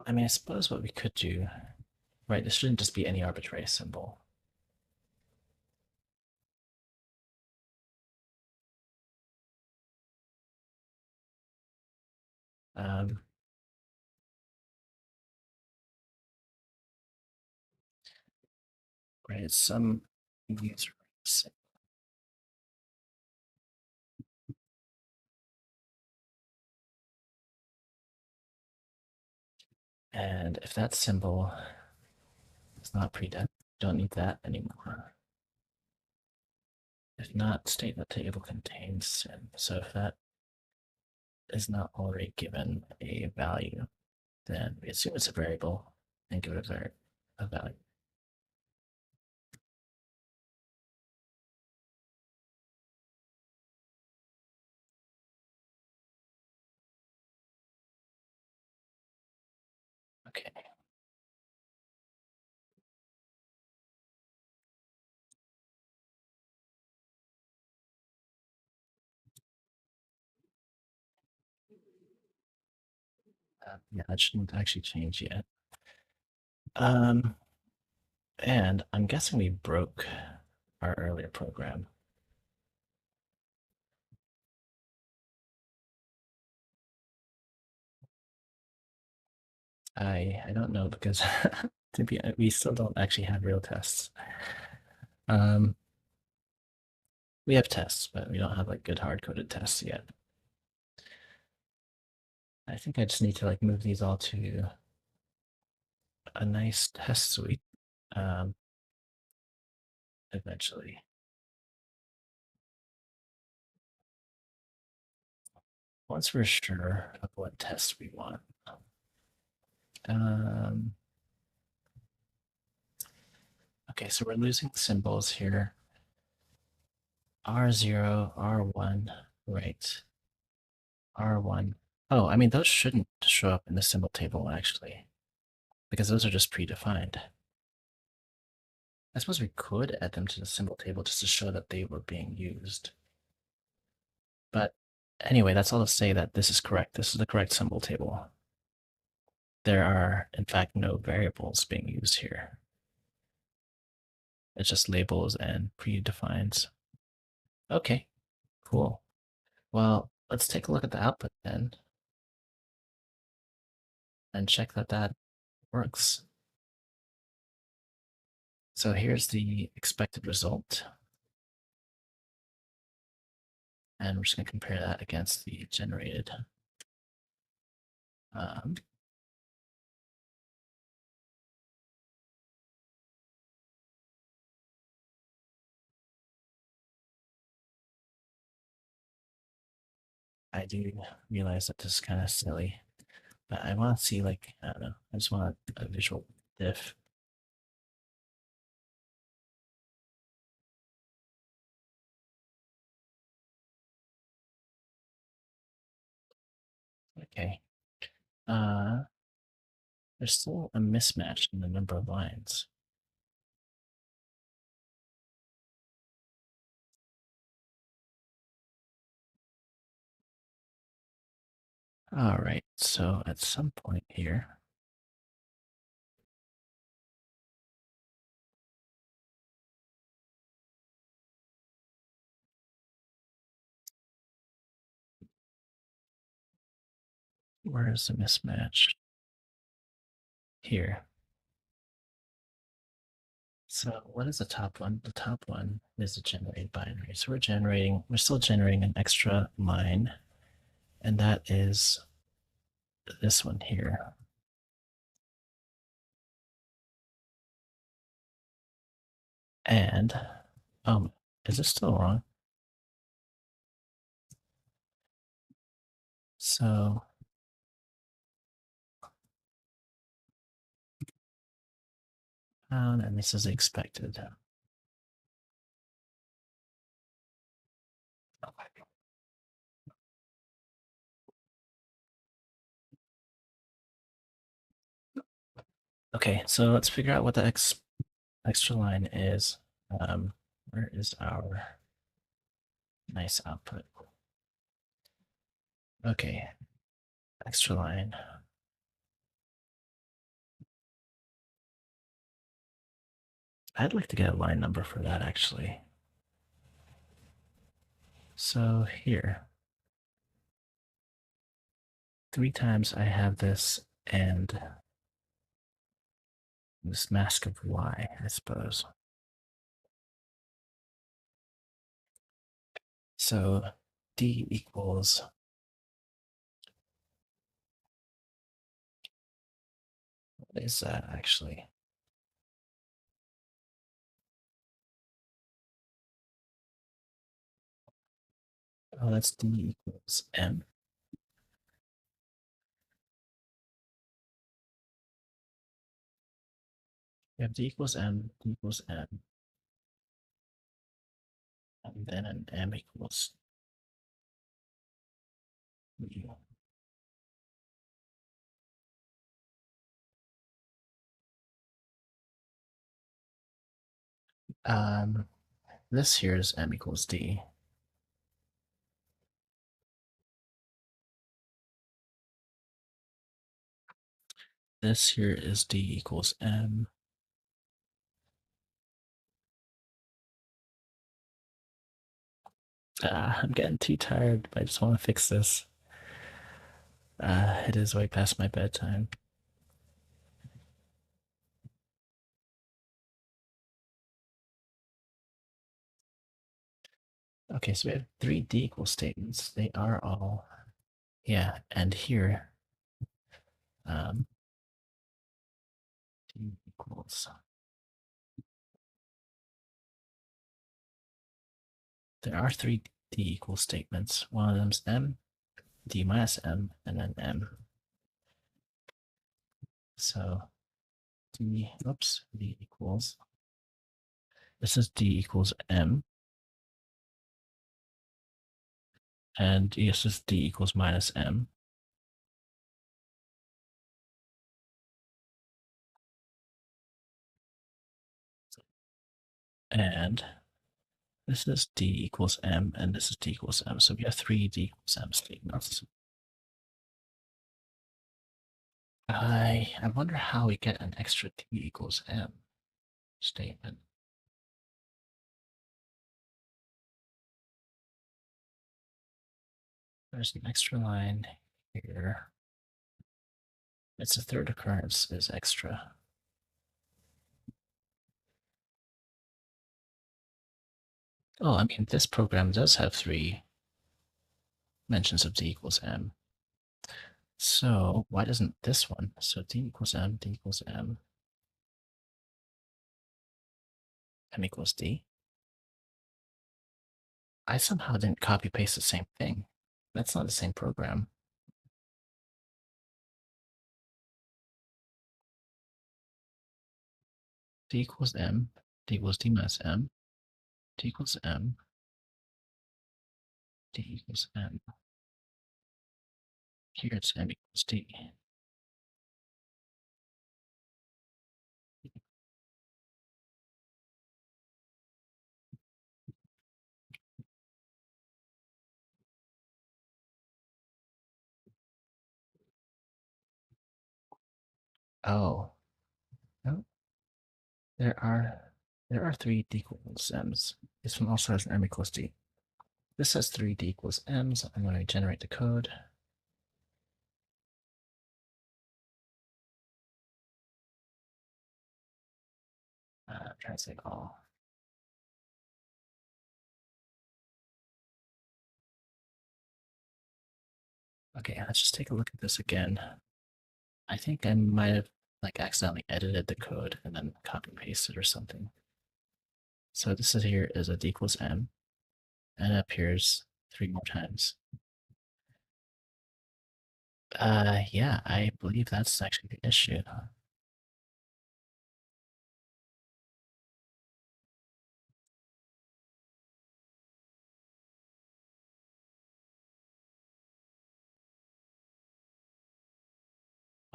I mean, I suppose what we could do, right, this shouldn't just be any arbitrary symbol. Um, right, it's some user. And if that symbol is not pre-def, don't need that anymore. If not, state that table contains sim. So if that is not already given a value, then we assume it's a variable and give it a value. Okay. Yeah, that shouldn't actually change yet. Um, and I'm guessing we broke our earlier program. I don't know because we still don't actually have real tests. Um, we have tests, but we don't have like good hard coded tests yet. I think I just need to like move these all to a nice test suite eventually. Once we're sure of what test we want. Um, okay, so we're losing symbols here. R0, R1, right. R1. Oh, I mean, those shouldn't show up in the symbol table, actually, because those are just predefined. I suppose we could add them to the symbol table just to show that they were being used. But anyway, that's all to say that this is correct. This is the correct symbol table. There are, in fact, no variables being used here. It's just labels and predefines. Okay, cool. Well, let's take a look at the output then and check that that works. So here's the expected result. And we're just going to compare that against the generated. Um, I do realize that this is kind of silly, but I want to see like, I don't know, I just want a visual diff. Okay. Uh, there's still a mismatch in the number of lines. All right, so at some point here, where is the mismatch? Here. So what is the top one? The top one is the generated binary. So we're still generating an extra line, and that is this one here. And, is this still wrong? So and this is expected. Okay, so let's figure out what the extra line is. Where is our nice output? Okay, extra line. I'd like to get a line number for that actually. So here, 3 times I have this and this mask of y, I suppose. So d equals what is that actually? Oh, that's d equals m. We have d equals m, d equals m, and then an m equals d. This here is m equals d. This here is d equals m. I'm getting too tired, but I just want to fix this. It is way past my bedtime. Okay, so we have 3d equals statements. They are all, yeah, and here, d equals. There are 3d equals statements. One of them's m, d minus m, and then m. So d equals, this is d equals m, and this is d equals minus m. And this is d equals m, and this is d equals m. So we have 3 d equals m statements. I wonder how we get an extra d equals m statement. There's an extra line here. It's a third occurrence is extra. Oh, I mean, this program does have 3 mentions of d equals m. So why doesn't this one? So d equals m, d equals m, m equals d. I somehow didn't copy paste the same thing. That's not the same program. D equals m, d equals d minus m, d equals m, d equals m. Here it's m equals d. Oh, no. There are 3 d equals m's. This one also has an m equals d. This has 3 d equals m's. I'm going to generate the code. Translate all. Okay, let's just take a look at this again. I think I might have like accidentally edited the code and then copy pasted or something. So this is here is a d equals m, and it appears 3 more times. Yeah, I believe that's actually the issue.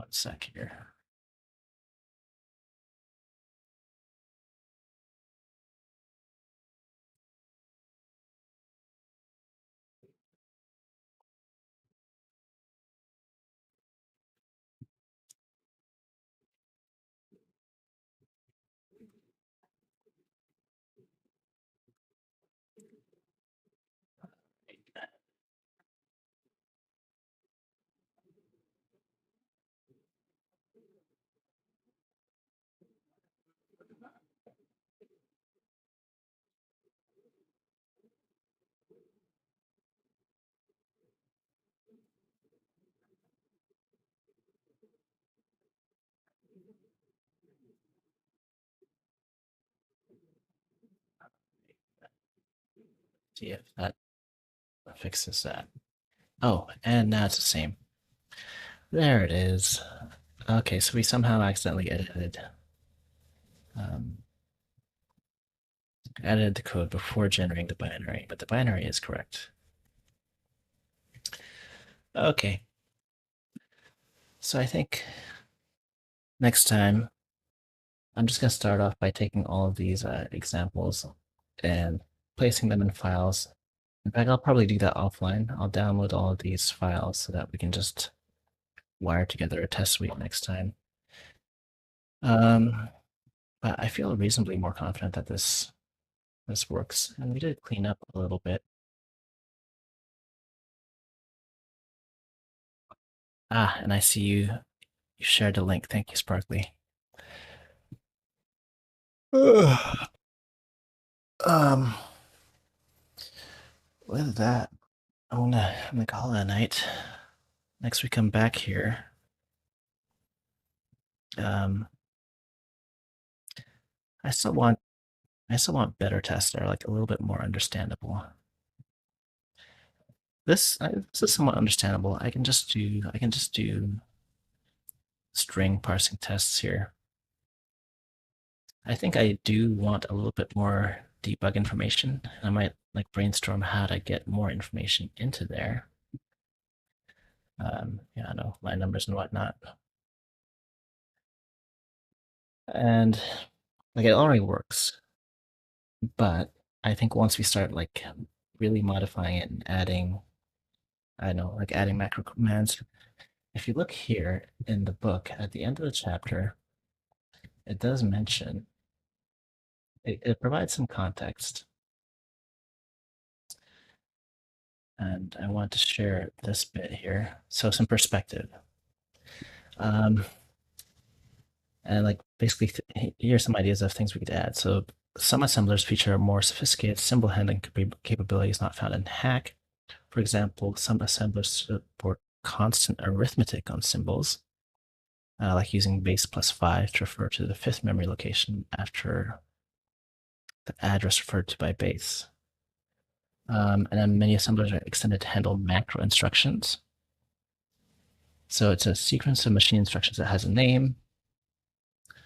1 sec here. See if that fixes that. Oh, and now it's the same. There it is. Okay, so we somehow accidentally um, edited the code before generating the binary, but the binary is correct. Okay. So I think next time I'm just going to start off by taking all of these examples and placing them in files. In fact, I'll probably do that offline. I'll download all of these files so that we can just wire together a test suite next time. But I feel reasonably more confident that this works, and we did clean up a little bit. Ah, and I see you shared a link. Thank you, Sparkly. um, with that, I'm gonna call it a night. Next we come back here. Um, I still want better tests that are like a little bit more understandable. This is somewhat understandable. I can just do string parsing tests here. I think I do want a little bit more debug information. I might like brainstorm how to get more information into there. Yeah, I know line numbers and whatnot. And like it already works, but I think once we start like really modifying it and adding, I don't know, like adding macro commands. If you look here in the book at the end of the chapter, it does mention it provides some context. And I want to share this bit here. So some perspective. And like basically, here's some ideas of things we could add. So some assemblers feature more sophisticated symbol handling capabilities not found in Hack. For example, some assemblers support constant arithmetic on symbols, like using base plus 5 to refer to the fifth memory location after the address referred to by base. And then many assemblers are extended to handle macro instructions. So it's a sequence of machine instructions that has a name.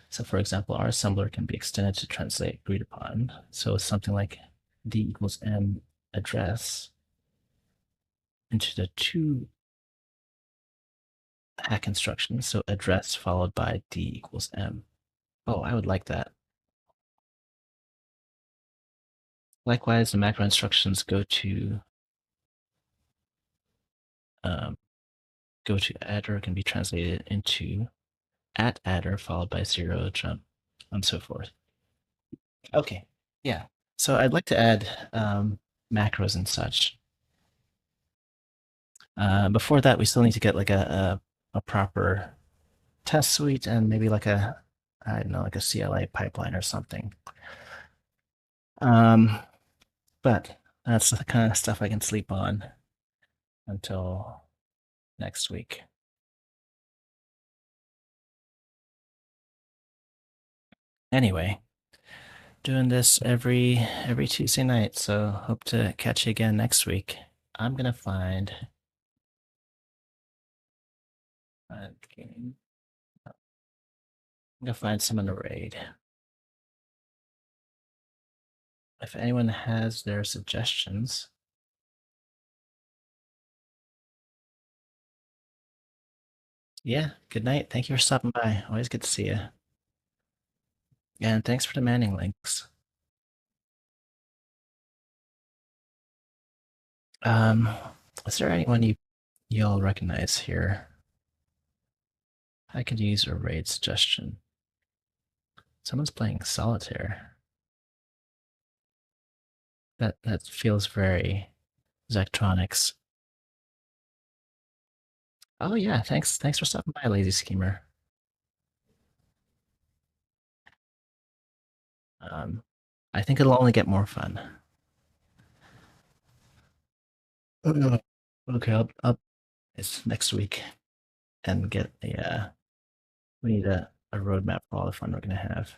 So for example, our assembler can be extended to translate agreed upon. So it's something like d equals m address into the two hack instructions. So address followed by d equals m. Oh, I would like that. Likewise, the macro instructions go to adder can be translated into at adder followed by 0 jump and so forth. Okay, yeah. So I'd like to add macros and such. Before that, we still need to get like a proper test suite and maybe like I don't know, like a CLI pipeline or something. But that's the kind of stuff I can sleep on until next week. Anyway, doing this every Tuesday night, so hope to catch you again next week. I'm gonna find game. I'm gonna find some in the raid. If anyone has their suggestions, Yeah, good night. Thank you for stopping by. Always good to see you. And thanks for demanding links. Um, is there anyone you'll recognize here? I could use a raid suggestion. Someone's playing solitaire. That feels very Zectronics. Oh yeah, thanks for stopping by, Lazy Schemer. Um, I think it'll only get more fun. Okay, I'll it's next week and get we need a roadmap for all the fun we're gonna have.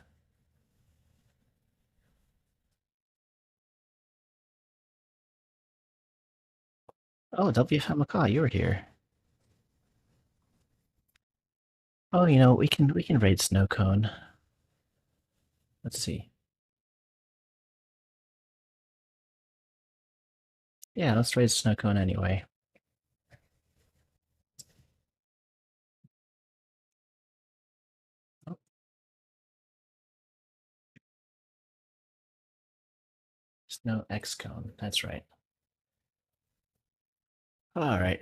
Oh, WFM McCaw, you were here. Oh, we can raid Snow Cone. Let's see. Yeah, let's raid Snow Cone anyway. Oh, Snow X Cone. That's right. All right.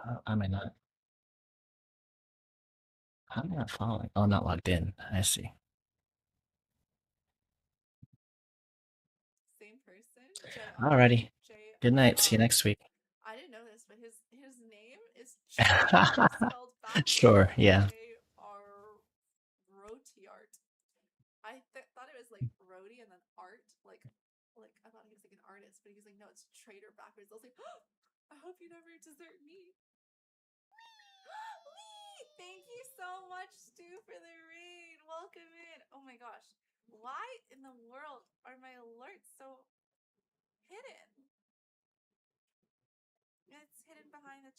How am I not? How am I not following? Oh, I'm not logged in. I see. Same person. Alrighty. Good night. See you Um, next week. I didn't know this, but his name is traitor spelled backwards. Sure. Yeah. Rotiart. I thought it was like Rody and then art, like I thought he was like an artist, but he was like, no, it's traitor backwards. I was like, oh, I hope you never desert me. Lee, thank you so much, Stu, for the raid. Welcome in. Oh my gosh, why in the world are my alerts so hidden? It's hidden behind the